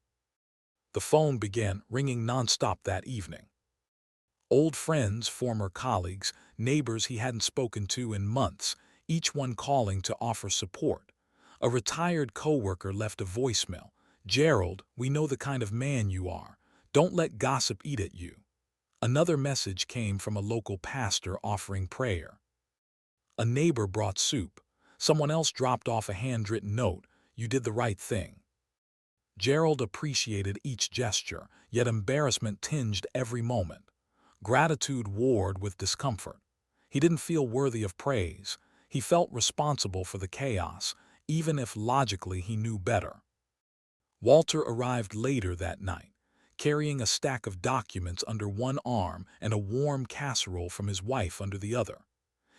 The phone began ringing nonstop that evening. Old friends, former colleagues, neighbors he hadn't spoken to in months, each one calling to offer support. A retired coworker left a voicemail. "Gerald, we know the kind of man you are. Don't let gossip eat at you." Another message came from a local pastor offering prayer. A neighbor brought soup. Someone else dropped off a handwritten note. "You did the right thing." Gerald appreciated each gesture, yet embarrassment tinged every moment. Gratitude warred with discomfort. He didn't feel worthy of praise. He felt responsible for the chaos, even if logically he knew better. Walter arrived later that night, carrying a stack of documents under one arm and a warm casserole from his wife under the other.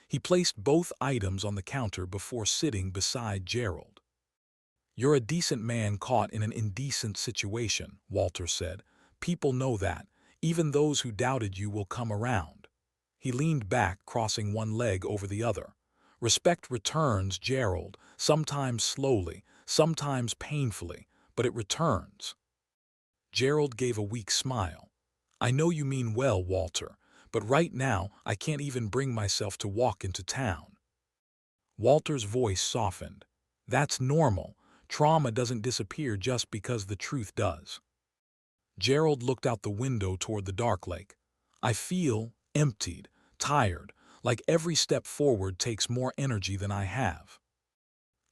He placed both items on the counter before sitting beside Gerald. "You're a decent man caught in an indecent situation," Walter said. "People know that. Even those who doubted you will come around." He leaned back, crossing one leg over the other. "Respect returns, Gerald, sometimes slowly, sometimes painfully, but it returns." Gerald gave a weak smile. "I know you mean well, Walter, but right now I can't even bring myself to walk into town." Walter's voice softened. "That's normal. Trauma doesn't disappear just because the truth does." Gerald looked out the window toward the dark lake. "I feel emptied, tired, like every step forward takes more energy than I have."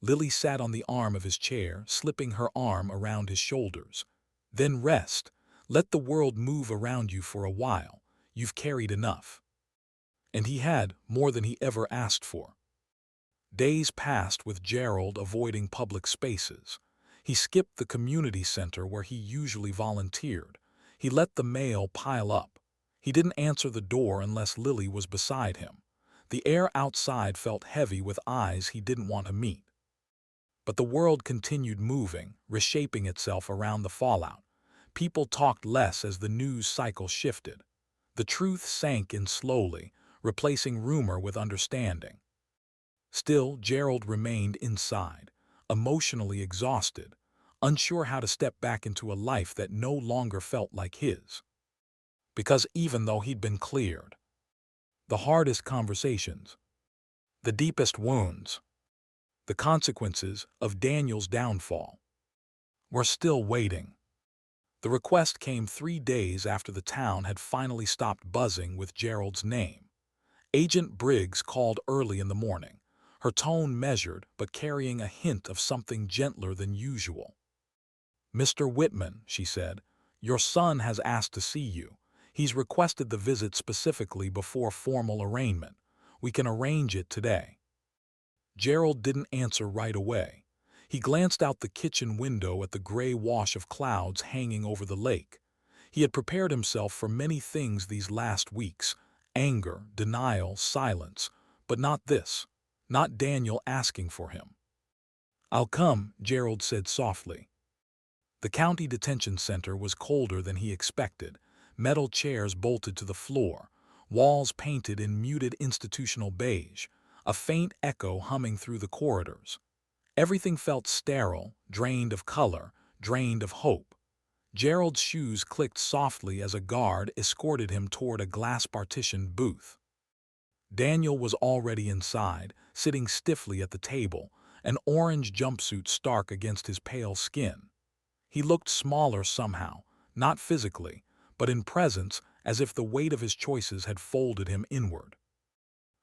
Lily sat on the arm of his chair, slipping her arm around his shoulders. "Then rest. Let the world move around you for a while. You've carried enough." And he had more than he ever asked for. Days passed with Gerald avoiding public spaces. He skipped the community center where he usually volunteered. He let the mail pile up. He didn't answer the door unless Lily was beside him. The air outside felt heavy with eyes he didn't want to meet. But the world continued moving, reshaping itself around the fallout. People talked less as the news cycle shifted. The truth sank in slowly, replacing rumor with understanding. Still, Gerald remained inside, emotionally exhausted, unsure how to step back into a life that no longer felt like his. Because even though he'd been cleared, the hardest conversations, the deepest wounds, the consequences of Daniel's downfall were still waiting. The request came 3 days after the town had finally stopped buzzing with Gerald's name. Agent Briggs called early in the morning, her tone measured but carrying a hint of something gentler than usual. "Mr. Whitman," she said, "your son has asked to see you. He's requested the visit specifically before formal arraignment. We can arrange it today." Gerald didn't answer right away. He glanced out the kitchen window at the gray wash of clouds hanging over the lake. He had prepared himself for many things these last weeks: anger, denial, silence, but not this. Not Daniel asking for him. "I'll come," Gerald said softly. The county detention center was colder than he expected, metal chairs bolted to the floor, walls painted in muted institutional beige, a faint echo humming through the corridors. Everything felt sterile, drained of color, drained of hope. Gerald's shoes clicked softly as a guard escorted him toward a glass-partitioned booth. Daniel was already inside, sitting stiffly at the table, an orange jumpsuit stark against his pale skin. He looked smaller somehow, not physically, but in presence, as if the weight of his choices had folded him inward.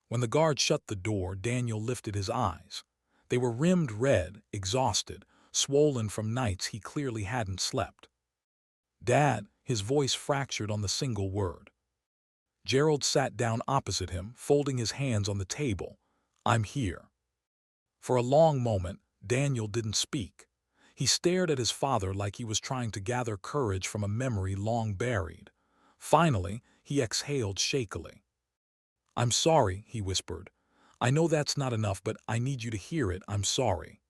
When the guard shut the door, Daniel lifted his eyes. They were rimmed red, exhausted, swollen from nights he clearly hadn't slept. "Dad," his voice fractured on the single word. Gerald sat down opposite him, folding his hands on the table. "I'm here." For a long moment, Daniel didn't speak. He stared at his father like he was trying to gather courage from a memory long buried. Finally, He exhaled shakily. "I'm sorry," he whispered. "I know that's not enough, but I need you to hear it. I'm sorry."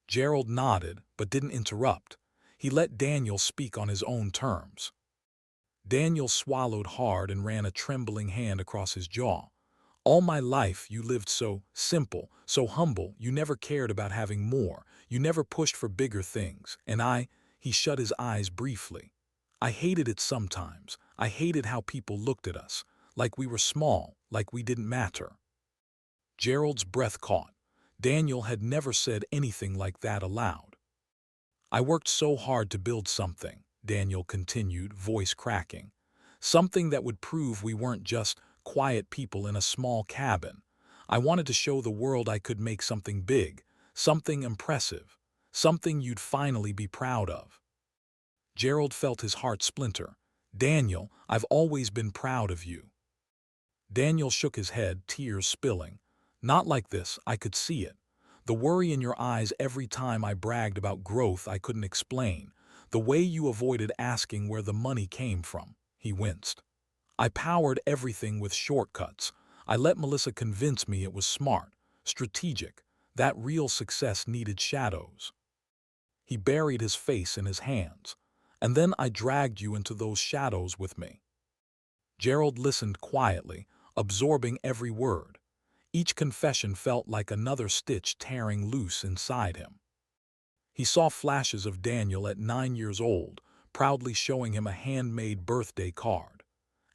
Gerald nodded, but didn't interrupt. He let Daniel speak on his own terms. Daniel swallowed hard and ran a trembling hand across his jaw. "All my life you lived so simple, so humble. You never cared about having more. You never pushed for bigger things. And he shut his eyes briefly. I hated it sometimes. I hated how people looked at us, like we were small, like we didn't matter." Gerald's breath caught. Daniel had never said anything like that aloud. "I worked so hard to build something," Daniel continued, voice cracking. "Something that would prove we weren't just quiet people in a small cabin. I wanted to show the world I could make something big, something impressive, something you'd finally be proud of." Gerald felt his heart splinter. "Daniel, I've always been proud of you." Daniel shook his head, tears spilling. "Not like this, I could see it. The worry in your eyes every time I bragged about growth I couldn't explain. The way you avoided asking where the money came from." He winced. "I powered everything with shortcuts. I let Melissa convince me it was smart, strategic, that real success needed shadows." He buried his face in his hands. "And then I dragged you into those shadows with me." Gerald listened quietly, absorbing every word. Each confession felt like another stitch tearing loose inside him. He saw flashes of Daniel at 9 years old, proudly showing him a handmade birthday card.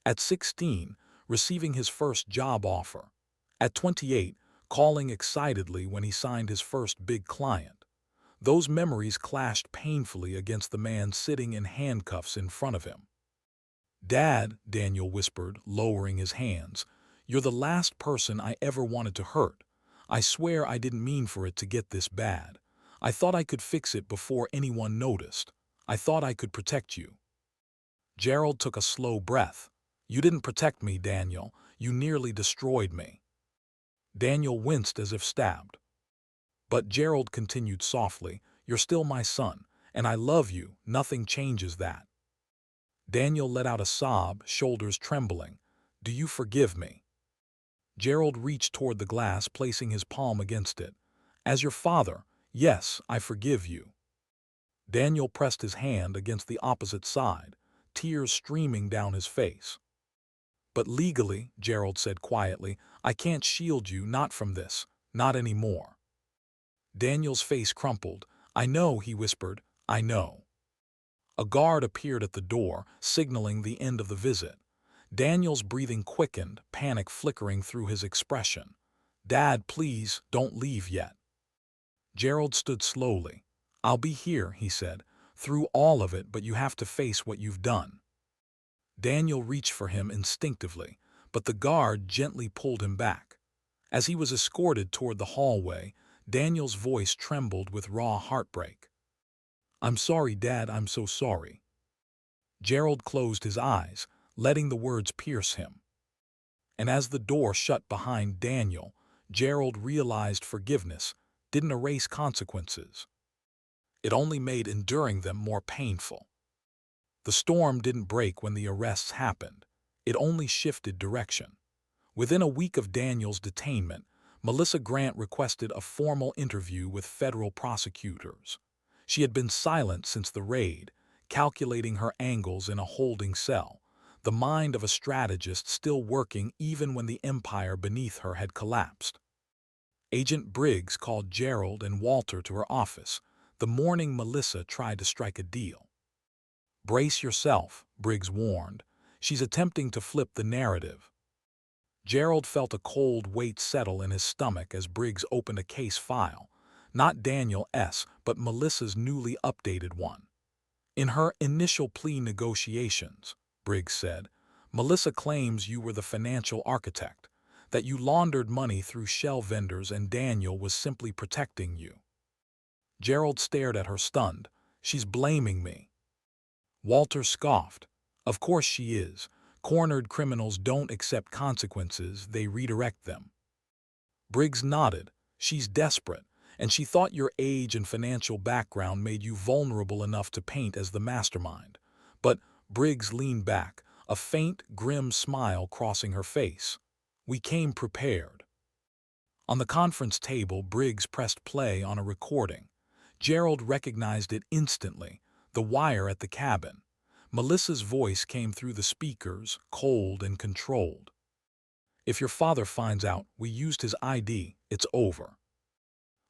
At 16, receiving his first job offer. At 28, calling excitedly when he signed his first big client. Those memories clashed painfully against the man sitting in handcuffs in front of him. "Dad," Daniel whispered, lowering his hands, "you're the last person I ever wanted to hurt. I swear I didn't mean for it to get this bad. I thought I could fix it before anyone noticed. I thought I could protect you." Gerald took a slow breath. "You didn't protect me, Daniel. You nearly destroyed me." Daniel winced as if stabbed. But Gerald continued softly, "You're still my son, and I love you. Nothing changes that." Daniel let out a sob, shoulders trembling. "Do you forgive me?" Gerald reached toward the glass, placing his palm against it. "As your father, yes, I forgive you." Daniel pressed his hand against the opposite side, tears streaming down his face. "But legally," Gerald said quietly, "I can't shield you, not from this, not anymore." Daniel's face crumpled. "I know," he whispered, "I know." A guard appeared at the door, signaling the end of the visit. Daniel's breathing quickened, panic flickering through his expression. "Dad, please, don't leave yet." Gerald stood slowly. "I'll be here," he said, "through all of it, but you have to face what you've done." Daniel reached for him instinctively, but the guard gently pulled him back. As he was escorted toward the hallway, Daniel's voice trembled with raw heartbreak. "I'm sorry, Dad, I'm so sorry." Gerald closed his eyes, letting the words pierce him. And as the door shut behind Daniel, Gerald realized forgiveness didn't erase consequences. It only made enduring them more painful. The storm didn't break when the arrests happened. It only shifted direction. Within a week of Daniel's detainment, Melissa Grant requested a formal interview with federal prosecutors. She had been silent since the raid, calculating her angles in a holding cell, the mind of a strategist still working even when the empire beneath her had collapsed. Agent Briggs called Gerald and Walter to her office the morning Melissa tried to strike a deal. "Brace yourself," Briggs warned. "She's attempting to flip the narrative." Gerald felt a cold weight settle in his stomach as Briggs opened a case file, not Daniel's, but Melissa's newly updated one. "In her initial plea negotiations," Briggs said, "Melissa claims you were the financial architect, that you laundered money through shell vendors and Daniel was simply protecting you." Gerald stared at her stunned. "She's blaming me." Walter scoffed. "Of course she is. Cornered criminals don't accept consequences, they redirect them." Briggs nodded. "She's desperate, and she thought your age and financial background made you vulnerable enough to paint as the mastermind." But Briggs leaned back, a faint, grim smile crossing her face. We came prepared. On the conference table, Briggs pressed play on a recording. Gerald recognized it instantly, the wire at the cabin. Melissa's voice came through the speakers, cold and controlled. "If your father finds out we used his ID, it's over.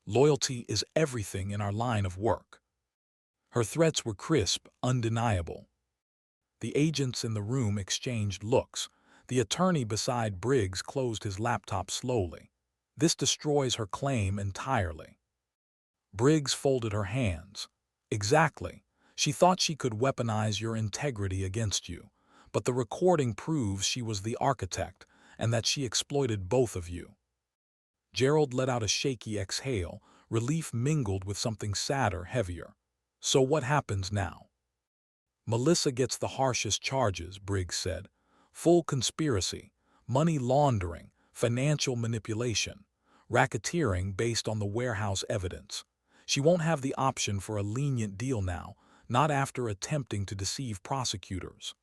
Loyalty is everything in our line of work." Her threats were crisp, undeniable. The agents in the room exchanged looks. The attorney beside Briggs closed his laptop slowly. "This destroys her claim entirely." Briggs folded her hands. "Exactly. She thought she could weaponize your integrity against you. But the recording proves she was the architect and that she exploited both of you." Gerald let out a shaky exhale, relief mingled with something sadder, heavier. "So what happens now?" "Melissa gets the harshest charges," Briggs said. "Full conspiracy, money laundering, financial manipulation, racketeering based on the warehouse evidence. She won't have the option for a lenient deal now, not after attempting to deceive prosecutors."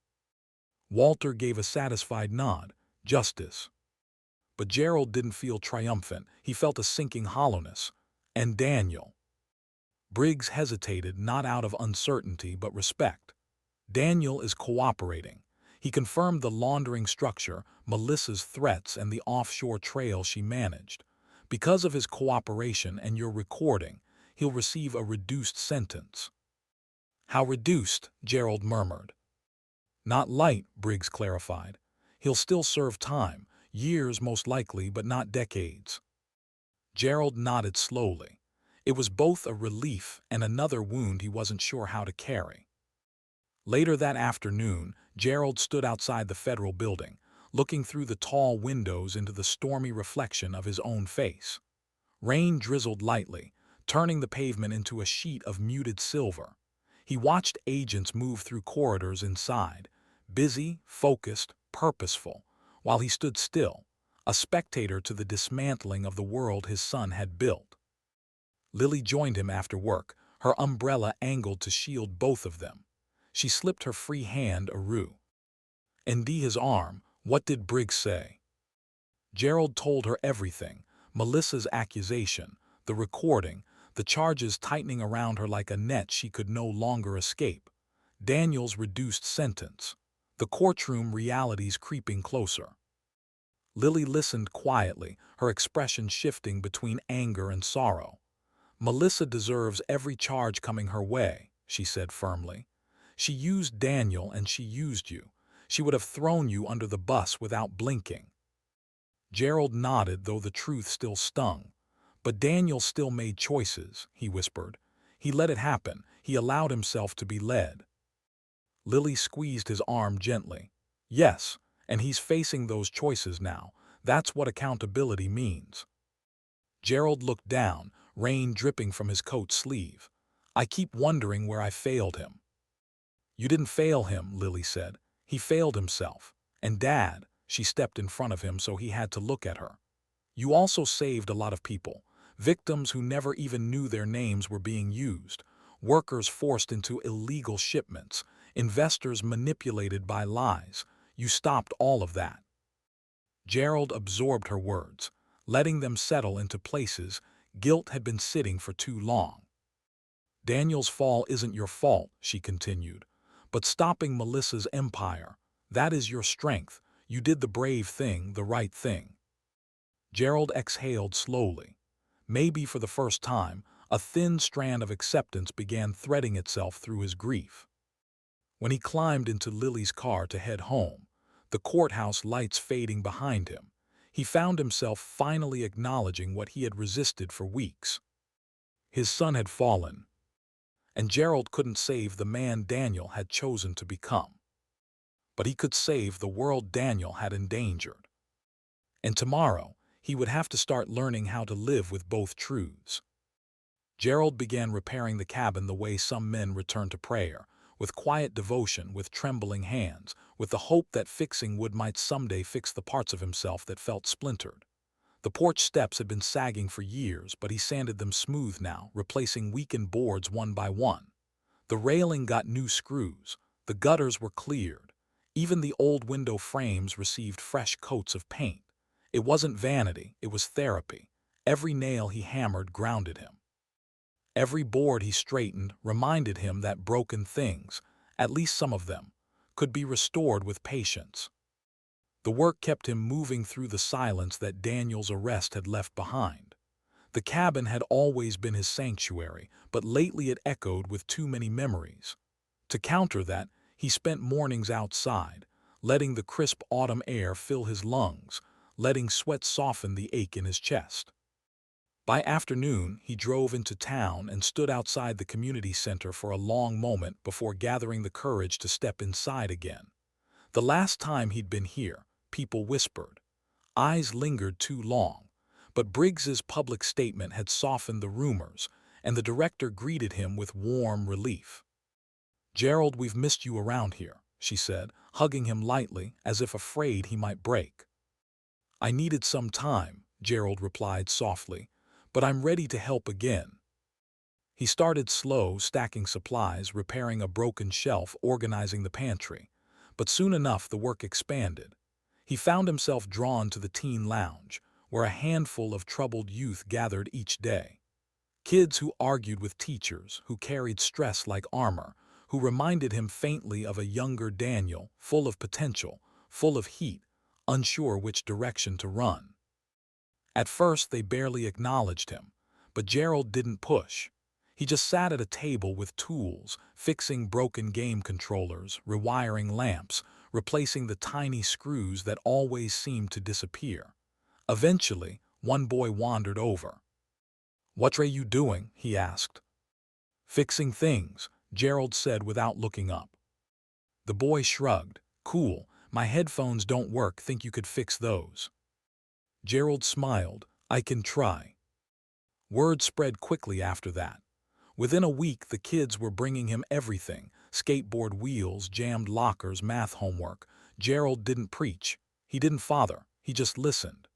Walter gave a satisfied nod. "Justice." But Gerald didn't feel triumphant. He felt a sinking hollowness. "And Daniel?" Briggs hesitated, not out of uncertainty but respect. "Daniel is cooperating. He confirmed the laundering structure, Melissa's threats, and the offshore trail she managed. Because of his cooperation and your recording, he'll receive a reduced sentence." "How reduced?" Gerald murmured. "Not light," Briggs clarified. "He'll still serve time, years most likely, but not decades." Gerald nodded slowly. It was both a relief and another wound he wasn't sure how to carry. Later that afternoon, Gerald stood outside the federal building, looking through the tall windows into the stormy reflection of his own face. Rain drizzled lightly, turning the pavement into a sheet of muted silver. He watched agents move through corridors inside, busy, focused, purposeful, while he stood still, a spectator to the dismantling of the world his son had built. Lily joined him after work, her umbrella angled to shield both of them. She slipped her free hand around India's arm. "What did Briggs say?" Gerald told her everything: Melissa's accusation, the recording, the charges tightening around her like a net she could no longer escape, Daniel's reduced sentence, the courtroom realities creeping closer. Lily listened quietly, her expression shifting between anger and sorrow. "Melissa deserves every charge coming her way," she said firmly. "She used Daniel and she used you. She would have thrown you under the bus without blinking." Gerald nodded, though the truth still stung. "But Daniel still made choices," he whispered. "He let it happen. He allowed himself to be led." Lily squeezed his arm gently. "Yes, and he's facing those choices now. That's what accountability means." Gerald looked down, rain dripping from his coat sleeve. "I keep wondering where I failed him." "You didn't fail him," Lily said. "He failed himself. And Dad," she stepped in front of him so he had to look at her. "You also saved a lot of people, victims who never even knew their names were being used, workers forced into illegal shipments, investors manipulated by lies. You stopped all of that." Gerald absorbed her words, letting them settle into places. Guilt had been sitting for too long. "Daniel's fall isn't your fault," she continued, "but stopping Melissa's empire, that is your strength. You did the brave thing, the right thing." Gerald exhaled slowly. Maybe for the first time, a thin strand of acceptance began threading itself through his grief. When he climbed into Lily's car to head home, the courthouse lights fading behind him, he found himself finally acknowledging what he had resisted for weeks. His son had fallen, and Gerald couldn't save the man Daniel had chosen to become. But he could save the world Daniel had endangered. And tomorrow, he would have to start learning how to live with both truths. Gerald began repairing the cabin the way some men return to prayer, with quiet devotion, with trembling hands, with the hope that fixing wood might someday fix the parts of himself that felt splintered. The porch steps had been sagging for years, but he sanded them smooth now, replacing weakened boards one by one. The railing got new screws, the gutters were cleared. Even the old window frames received fresh coats of paint. It wasn't vanity, it was therapy. Every nail he hammered grounded him. Every board he straightened reminded him that broken things, at least some of them, could be restored with patience. The work kept him moving through the silence that Daniel's arrest had left behind. The cabin had always been his sanctuary, but lately it echoed with too many memories. To counter that, he spent mornings outside, letting the crisp autumn air fill his lungs, letting sweat soften the ache in his chest. By afternoon, he drove into town and stood outside the community center for a long moment before gathering the courage to step inside again. The last time he'd been here, people whispered. Eyes lingered too long, but Briggs's public statement had softened the rumors, and the director greeted him with warm relief. "Gerald, we've missed you around here," she said, hugging him lightly as if afraid he might break. "I needed some time," Gerald replied softly, "but I'm ready to help again." He started slow, stacking supplies, repairing a broken shelf, organizing the pantry. But soon enough the work expanded. He found himself drawn to the teen lounge, where a handful of troubled youth gathered each day. Kids who argued with teachers, who carried stress like armor, who reminded him faintly of a younger Daniel, full of potential, full of heat, unsure which direction to run. At first they barely acknowledged him, but Gerald didn't push. He just sat at a table with tools, fixing broken game controllers, rewiring lamps, replacing the tiny screws that always seemed to disappear. Eventually, one boy wandered over. "What are you doing?" he asked. "Fixing things," Gerald said without looking up. The boy shrugged. "Cool, my headphones don't work, think you could fix those?" Gerald smiled. "I can try." Word spread quickly after that. Within a week, the kids were bringing him everything: skateboard wheels, jammed lockers, math homework. Gerald didn't preach. He didn't father. He just listened.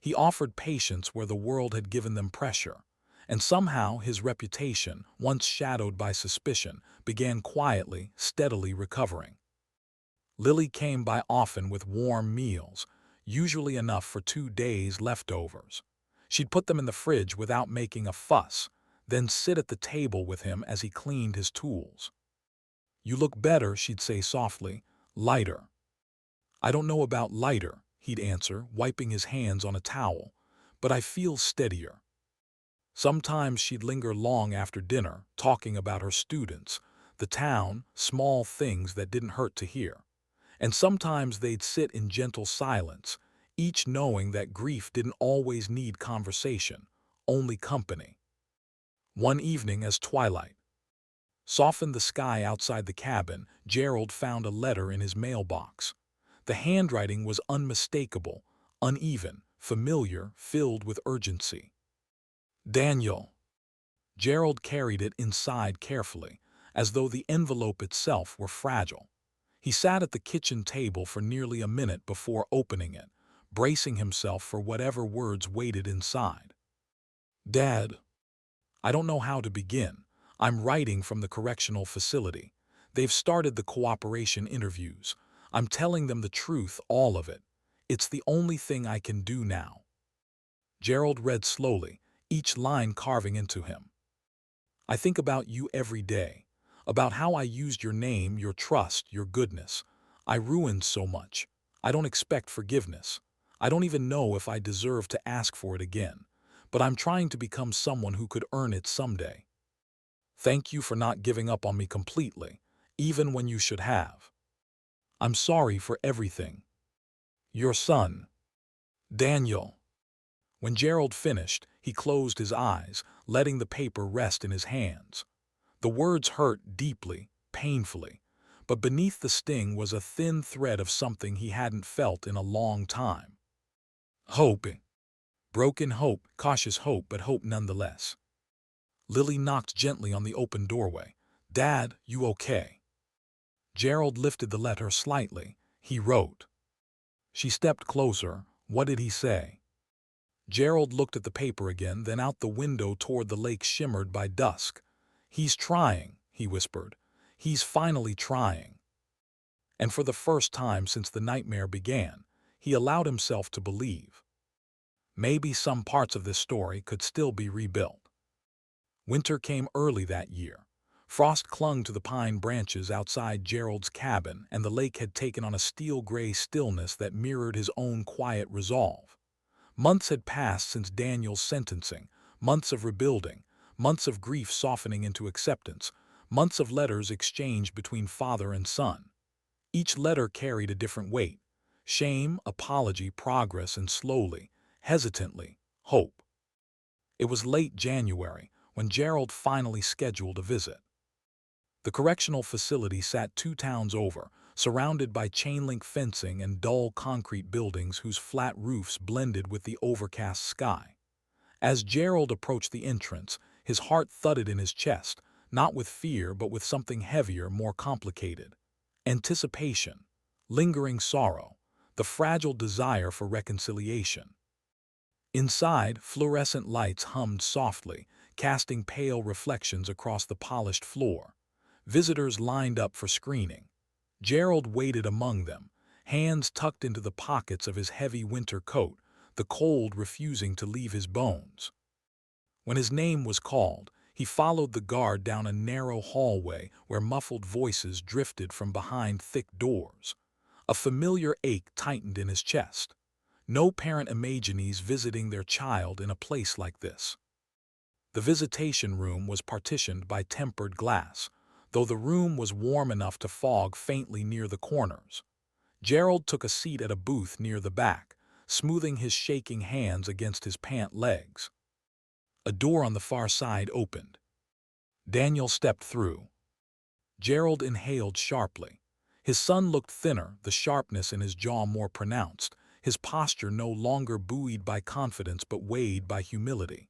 He offered patience where the world had given them pressure. And somehow his reputation, once shadowed by suspicion, began quietly, steadily recovering. Lily came by often with warm meals, usually enough for 2 days' leftovers. She'd put them in the fridge without making a fuss, then sit at the table with him as he cleaned his tools. "You look better," she'd say softly. "Lighter." "I don't know about lighter," he'd answer, wiping his hands on a towel, "but I feel steadier." Sometimes she'd linger long after dinner, talking about her students, the town, small things that didn't hurt to hear. And sometimes they'd sit in gentle silence, each knowing that grief didn't always need conversation, only company. One evening, as twilight softened the sky outside the cabin, Gerald found a letter in his mailbox. The handwriting was unmistakable, uneven, familiar, filled with urgency. "Daniel." Gerald carried it inside carefully, as though the envelope itself were fragile. He sat at the kitchen table for nearly a minute before opening it, bracing himself for whatever words waited inside. "Dad, I don't know how to begin. I'm writing from the correctional facility. They've started the cooperation interviews. I'm telling them the truth, all of it. It's the only thing I can do now." Gerald read slowly, each line carving into him. "I think about you every day, about how I used your name, your trust, your goodness. I ruined so much. I don't expect forgiveness. I don't even know if I deserve to ask for it again, but I'm trying to become someone who could earn it someday. Thank you for not giving up on me completely, even when you should have. I'm sorry for everything. Your son, Daniel." When Gerald finished, he closed his eyes, letting the paper rest in his hands. The words hurt deeply, painfully, but beneath the sting was a thin thread of something he hadn't felt in a long time. Hope. Broken hope, cautious hope, but hope nonetheless. Lily knocked gently on the open doorway. "Dad, you okay?" Gerald lifted the letter slightly. He wrote. She stepped closer. What did he say? Gerald looked at the paper again, then out the window toward the lake shimmered by dusk. "He's trying," he whispered. "He's finally trying." And for the first time since the nightmare began, he allowed himself to believe. Maybe some parts of this story could still be rebuilt. Winter came early that year. Frost clung to the pine branches outside Gerald's cabin, and the lake had taken on a steel-gray stillness that mirrored his own quiet resolve. Months had passed since Daniel's sentencing, months of rebuilding, months of grief softening into acceptance, months of letters exchanged between father and son. Each letter carried a different weight: shame, apology, progress, and slowly, hesitantly, hope. It was late January when Gerald finally scheduled a visit. The correctional facility sat 2 towns over, surrounded by chain-link fencing and dull concrete buildings whose flat roofs blended with the overcast sky. As Gerald approached the entrance, his heart thudded in his chest, not with fear but with something heavier, more complicated. Anticipation, lingering sorrow, the fragile desire for reconciliation. Inside, fluorescent lights hummed softly, casting pale reflections across the polished floor. Visitors lined up for screening. Gerald waited among them, hands tucked into the pockets of his heavy winter coat, the cold refusing to leave his bones. When his name was called, he followed the guard down a narrow hallway where muffled voices drifted from behind thick doors. A familiar ache tightened in his chest. No parent imagines visiting their child in a place like this. The visitation room was partitioned by tempered glass, though the room was warm enough to fog faintly near the corners. Gerald took a seat at a booth near the back, smoothing his shaking hands against his pant legs. A door on the far side opened. Daniel stepped through. Gerald inhaled sharply. His son looked thinner, the sharpness in his jaw more pronounced, his posture no longer buoyed by confidence but weighed by humility.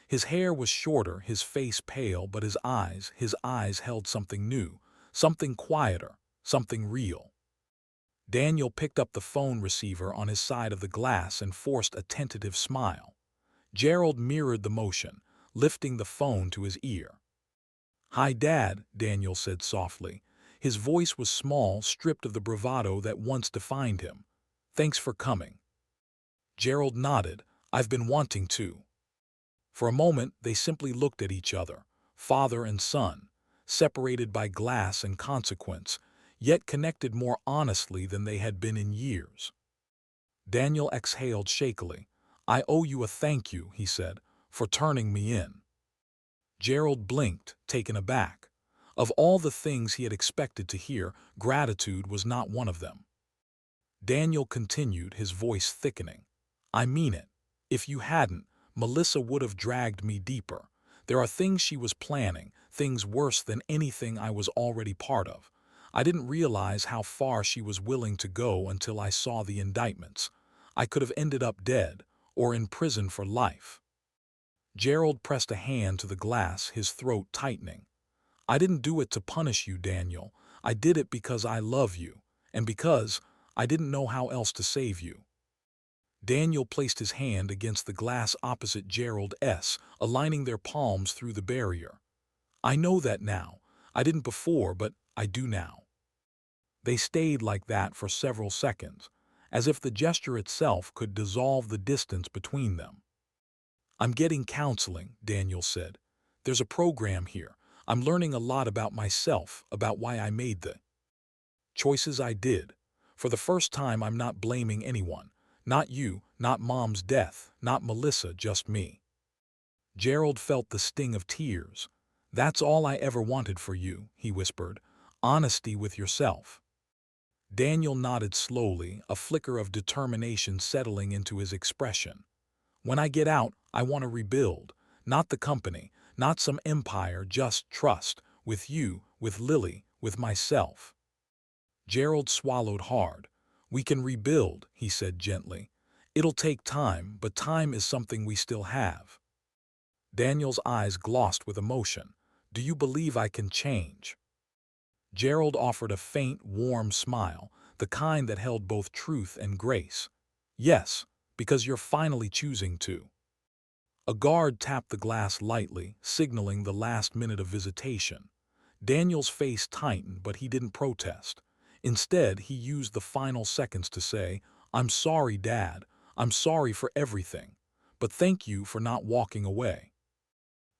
His hair was shorter, his face pale, but his eyes held something new, something quieter, something real. Daniel picked up the phone receiver on his side of the glass and forced a tentative smile. Gerald mirrored the motion, lifting the phone to his ear. "Hi, Dad," Daniel said softly. His voice was small, stripped of the bravado that once defined him. "Thanks for coming." Gerald nodded. "I've been wanting to." For a moment, they simply looked at each other, father and son, separated by glass and consequence, yet connected more honestly than they had been in years. Daniel exhaled shakily. "I owe you a thank you," he said, "for turning me in." Gerald blinked, taken aback. Of all the things he had expected to hear, gratitude was not one of them. Daniel continued, his voice thickening. "I mean it. If you hadn't, Melissa would have dragged me deeper. There are things she was planning, things worse than anything I was already part of. I didn't realize how far she was willing to go until I saw the indictments. I could have ended up dead, or in prison for life." Gerald pressed a hand to the glass, his throat tightening. "I didn't do it to punish you, Daniel. I did it because I love you, and because I didn't know how else to save you." Daniel placed his hand against the glass opposite Gerald's, aligning their palms through the barrier. "I know that now. I didn't before, but I do now." They stayed like that for several seconds, as if the gesture itself could dissolve the distance between them. "I'm getting counseling," Daniel said. "There's a program here. I'm learning a lot about myself, about why I made the choices I did. For the first time, I'm not blaming anyone. Not you, not Mom's death, not Melissa, just me." Gerald felt the sting of tears. "That's all I ever wanted for you," he whispered. "Honesty with yourself." Daniel nodded slowly, a flicker of determination settling into his expression. "When I get out, I want to rebuild. Not the company, not some empire, just trust. With you, with Lily, with myself." Gerald swallowed hard. "We can rebuild," he said gently. "It'll take time, but time is something we still have." Daniel's eyes glossed with emotion. "Do you believe I can change?" Gerald offered a faint, warm smile, the kind that held both truth and grace. "Yes, because you're finally choosing to." A guard tapped the glass lightly, signaling the last minute of visitation. Daniel's face tightened, but he didn't protest. Instead, he used the final seconds to say, "I'm sorry, Dad. I'm sorry for everything. But thank you for not walking away."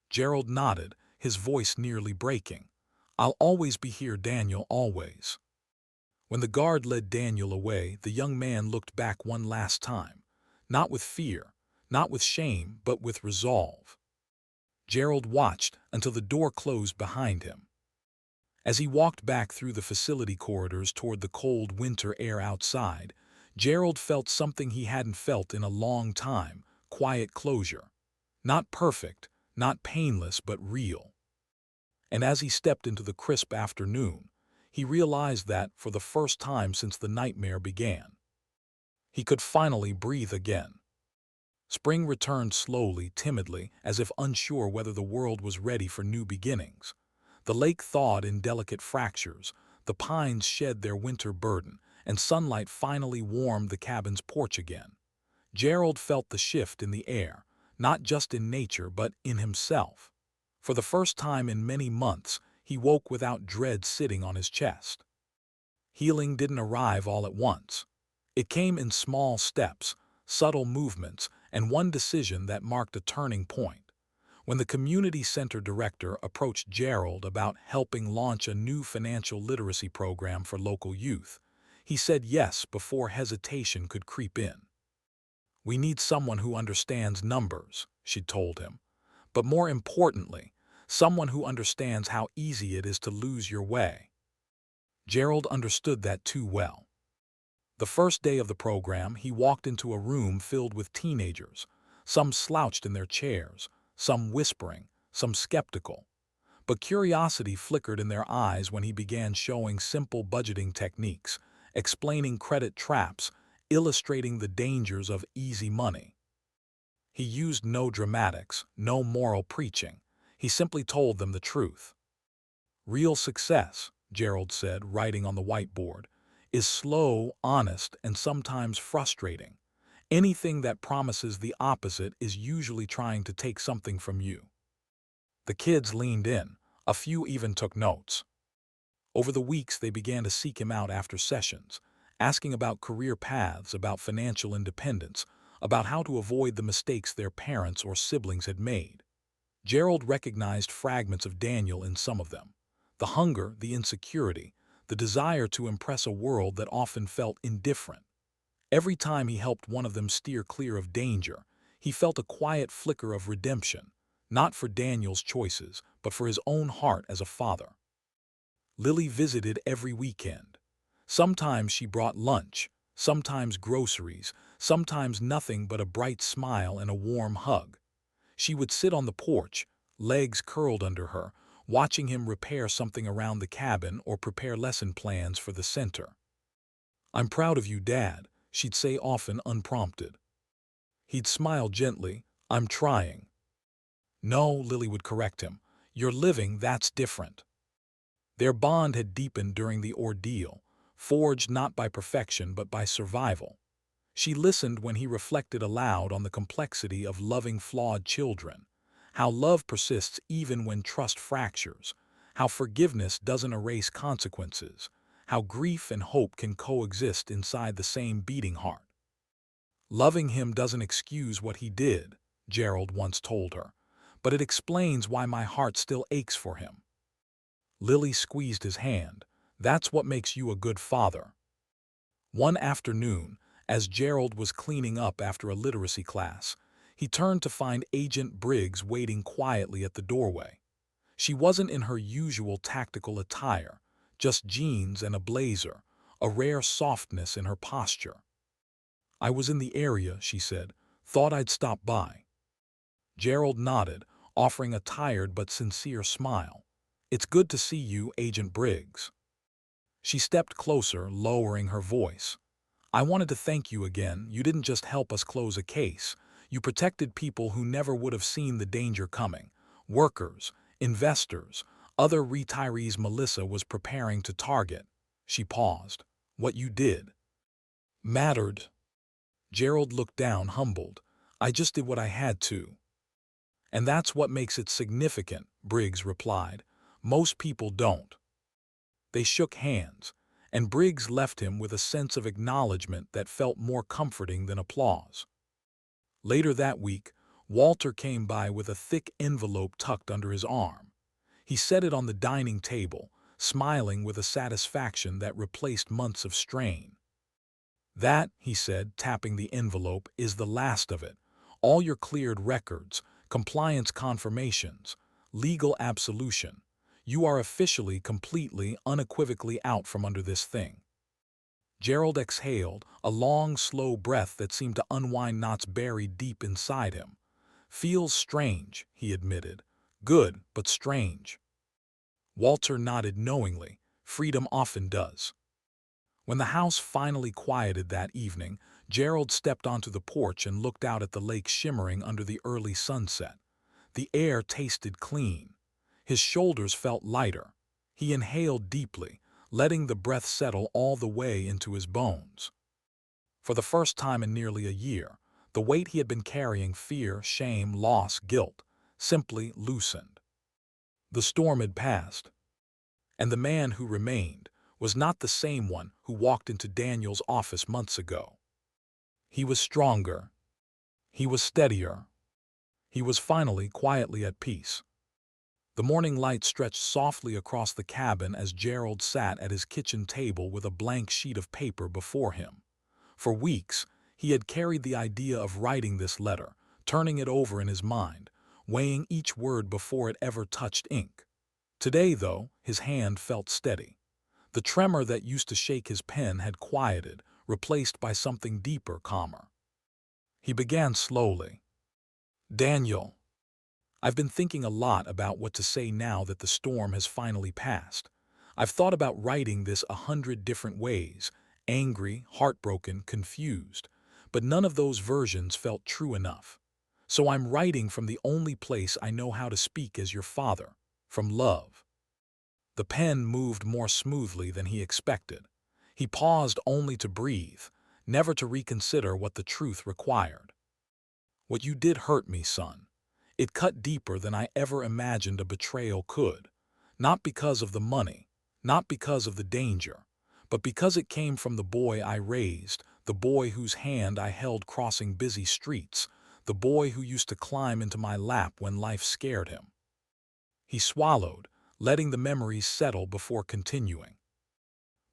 Gerald nodded, his voice nearly breaking. "I'll always be here, Daniel, always." When the guard led Daniel away, the young man looked back one last time, not with fear, not with shame, but with resolve. Gerald watched until the door closed behind him. As he walked back through the facility corridors toward the cold winter air outside, Gerald felt something he hadn't felt in a long time: quiet closure. Not perfect, not painless, but real. And as he stepped into the crisp afternoon, he realized that, for the first time since the nightmare began, he could finally breathe again. Spring returned slowly, timidly, as if unsure whether the world was ready for new beginnings. The lake thawed in delicate fractures, the pines shed their winter burden, and sunlight finally warmed the cabin's porch again. Gerald felt the shift in the air, not just in nature but in himself. For the first time in many months, he woke without dread sitting on his chest. Healing didn't arrive all at once. It came in small steps, subtle movements, and one decision that marked a turning point. When the community center director approached Gerald about helping launch a new financial literacy program for local youth, he said yes before hesitation could creep in. "We need someone who understands numbers," she told him. "But more importantly, someone who understands how easy it is to lose your way." Gerald understood that too well. The first day of the program, he walked into a room filled with teenagers, some slouched in their chairs, some whispering, some skeptical. But curiosity flickered in their eyes when he began showing simple budgeting techniques, explaining credit traps, illustrating the dangers of easy money. He used no dramatics, no moral preaching. He simply told them the truth. "Real success," Gerald said, writing on the whiteboard, "is slow, honest, and sometimes frustrating. Anything that promises the opposite is usually trying to take something from you." The kids leaned in. A few even took notes. Over the weeks, they began to seek him out after sessions, asking about career paths, about financial independence, about how to avoid the mistakes their parents or siblings had made. Gerald recognized fragments of Daniel in some of them: the hunger, the insecurity, the desire to impress a world that often felt indifferent. Every time he helped one of them steer clear of danger, he felt a quiet flicker of redemption, not for Daniel's choices, but for his own heart as a father. Lily visited every weekend. Sometimes she brought lunch, sometimes groceries, sometimes nothing but a bright smile and a warm hug. She would sit on the porch, legs curled under her, watching him repair something around the cabin or prepare lesson plans for the center. "I'm proud of you, Dad," she'd say often unprompted. He'd smile gently. "I'm trying." "No," Lily would correct him. "You're living, that's different." Their bond had deepened during the ordeal, forged not by perfection but by survival. She listened when he reflected aloud on the complexity of loving flawed children, how love persists even when trust fractures, how forgiveness doesn't erase consequences, how grief and hope can coexist inside the same beating heart. "Loving him doesn't excuse what he did," Gerald once told her, "but it explains why my heart still aches for him." Lily squeezed his hand. "That's what makes you a good father." One afternoon, as Gerald was cleaning up after a literacy class, he turned to find Agent Briggs waiting quietly at the doorway. She wasn't in her usual tactical attire, just jeans and a blazer, a rare softness in her posture. "I was in the area," she said. "Thought I'd stop by." Gerald nodded, offering a tired but sincere smile. "It's good to see you, Agent Briggs." She stepped closer, lowering her voice. "I wanted to thank you again. You didn't just help us close a case. You protected people who never would have seen the danger coming. Workers, investors, other retirees Melissa was preparing to target." She paused. "What you did mattered." Gerald looked down, humbled. "I just did what I had to." "And that's what makes it significant," Briggs replied. "Most people don't." They shook hands, and Briggs left him with a sense of acknowledgement that felt more comforting than applause. Later that week, Walter came by with a thick envelope tucked under his arm. He set it on the dining table, smiling with a satisfaction that replaced months of strain. "That," he said, tapping the envelope, "is the last of it. All your cleared records, compliance confirmations, legal absolution. You are officially, completely, unequivocally out from under this thing." Gerald exhaled, a long, slow breath that seemed to unwind knots buried deep inside him. "Feels strange," he admitted. "Good, but strange." Walter nodded knowingly. Freedom often does. When the house finally quieted that evening, Gerald stepped onto the porch and looked out at the lake shimmering under the early sunset. The air tasted clean. His shoulders felt lighter. He inhaled deeply, letting the breath settle all the way into his bones. For the first time in nearly a year, the weight he had been carrying, fear, shame, loss, guilt, simply loosened. The storm had passed, and the man who remained was not the same one who walked into Daniel's office months ago. He was stronger. He was steadier. He was finally quietly at peace. The morning light stretched softly across the cabin as Gerald sat at his kitchen table with a blank sheet of paper before him. For weeks, he had carried the idea of writing this letter, turning it over in his mind, weighing each word before it ever touched ink. Today, though, his hand felt steady. The tremor that used to shake his pen had quieted, replaced by something deeper, calmer. He began slowly. "Daniel, I've been thinking a lot about what to say now that the storm has finally passed. I've thought about writing this 100 different ways, angry, heartbroken, confused, but none of those versions felt true enough. So I'm writing from the only place I know how to speak as your father, from love." The pen moved more smoothly than he expected. He paused only to breathe, never to reconsider what the truth required. "What you did hurt me, son. It cut deeper than I ever imagined a betrayal could. Not because of the money, not because of the danger, but because it came from the boy I raised, the boy whose hand I held crossing busy streets, the boy who used to climb into my lap when life scared him." He swallowed, letting the memories settle before continuing.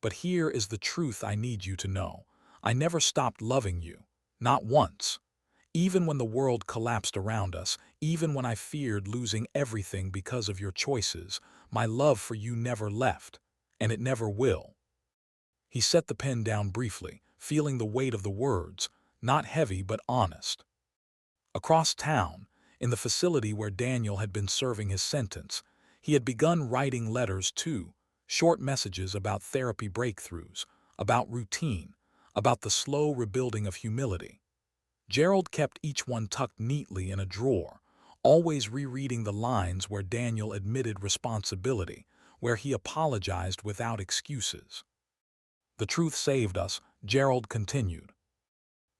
"But here is the truth I need you to know. I never stopped loving you. Not once. Even when the world collapsed around us, even when I feared losing everything because of your choices, my love for you never left, and it never will." He set the pen down briefly, feeling the weight of the words, not heavy but honest. Across town, in the facility where Daniel had been serving his sentence, he had begun writing letters too, short messages about therapy breakthroughs, about routine, about the slow rebuilding of humility. Gerald kept each one tucked neatly in a drawer, always rereading the lines where Daniel admitted responsibility, where he apologized without excuses. "The truth saved us," Gerald continued.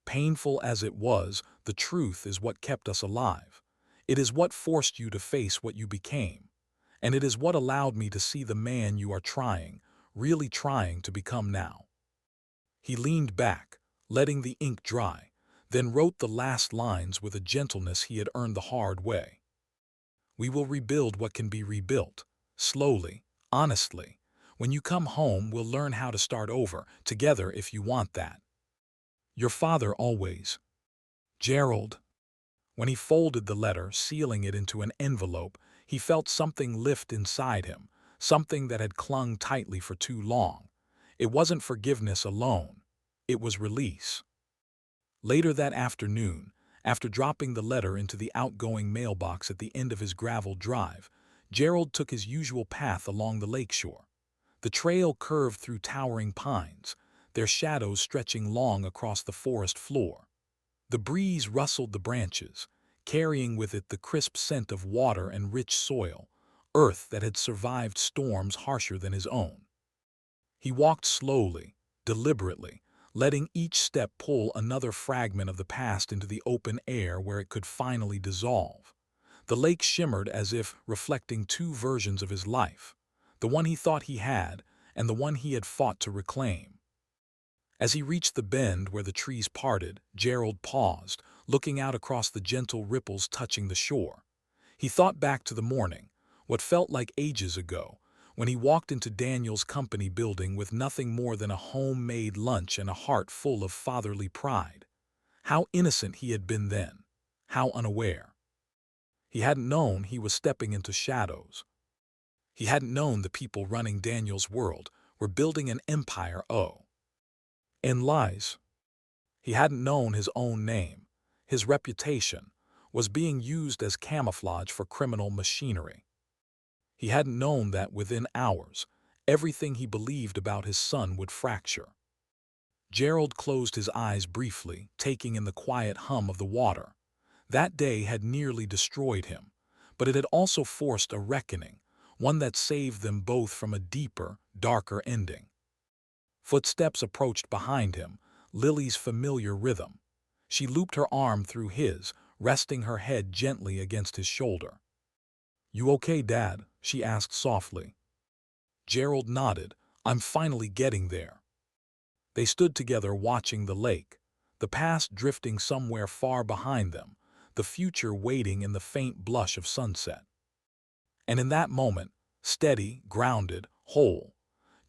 "Painful as it was, the truth is what kept us alive. It is what forced you to face what you became. And it is what allowed me to see the man you are trying, really trying to become now." He leaned back, letting the ink dry, then wrote the last lines with a gentleness he had earned the hard way. "We will rebuild what can be rebuilt, slowly, honestly. When you come home, we'll learn how to start over, together if you want that. Your father always." Gerald. When he folded the letter, sealing it into an envelope, he felt something lift inside him, something that had clung tightly for too long. It wasn't forgiveness alone. It was release. Later that afternoon, after dropping the letter into the outgoing mailbox at the end of his gravel drive, Gerald took his usual path along the lakeshore. The trail curved through towering pines, their shadows stretching long across the forest floor. The breeze rustled the branches, carrying with it the crisp scent of water and rich soil, earth that had survived storms harsher than his own. He walked slowly, deliberately, letting each step pull another fragment of the past into the open air where it could finally dissolve. The lake shimmered as if reflecting two versions of his life, the one he thought he had, and the one he had fought to reclaim. As he reached the bend where the trees parted, Gerald paused, looking out across the gentle ripples touching the shore. He thought back to the morning, what felt like ages ago, when he walked into Daniel's company building with nothing more than a homemade lunch and a heart full of fatherly pride. How innocent he had been then, how unaware. He hadn't known he was stepping into shadows. He hadn't known the people running Daniel's world were building an empire in lies. He hadn't known his own name, his reputation, was being used as camouflage for criminal machinery. He hadn't known that within hours, everything he believed about his son would fracture. Gerald closed his eyes briefly, taking in the quiet hum of the water. That day had nearly destroyed him, but it had also forced a reckoning, one that saved them both from a deeper, darker ending. Footsteps approached behind him, Lily's familiar rhythm. She looped her arm through his, resting her head gently against his shoulder. "You okay, Dad?" she asked softly. Gerald nodded. "I'm finally getting there." They stood together watching the lake, the past drifting somewhere far behind them, the future waiting in the faint blush of sunset. And in that moment, steady, grounded, whole,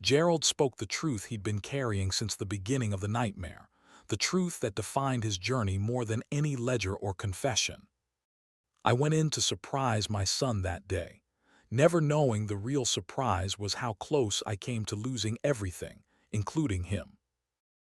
Gerald spoke the truth he'd been carrying since the beginning of the nightmare, the truth that defined his journey more than any ledger or confession. "I went in to surprise my son that day, never knowing the real surprise was how close I came to losing everything, including him."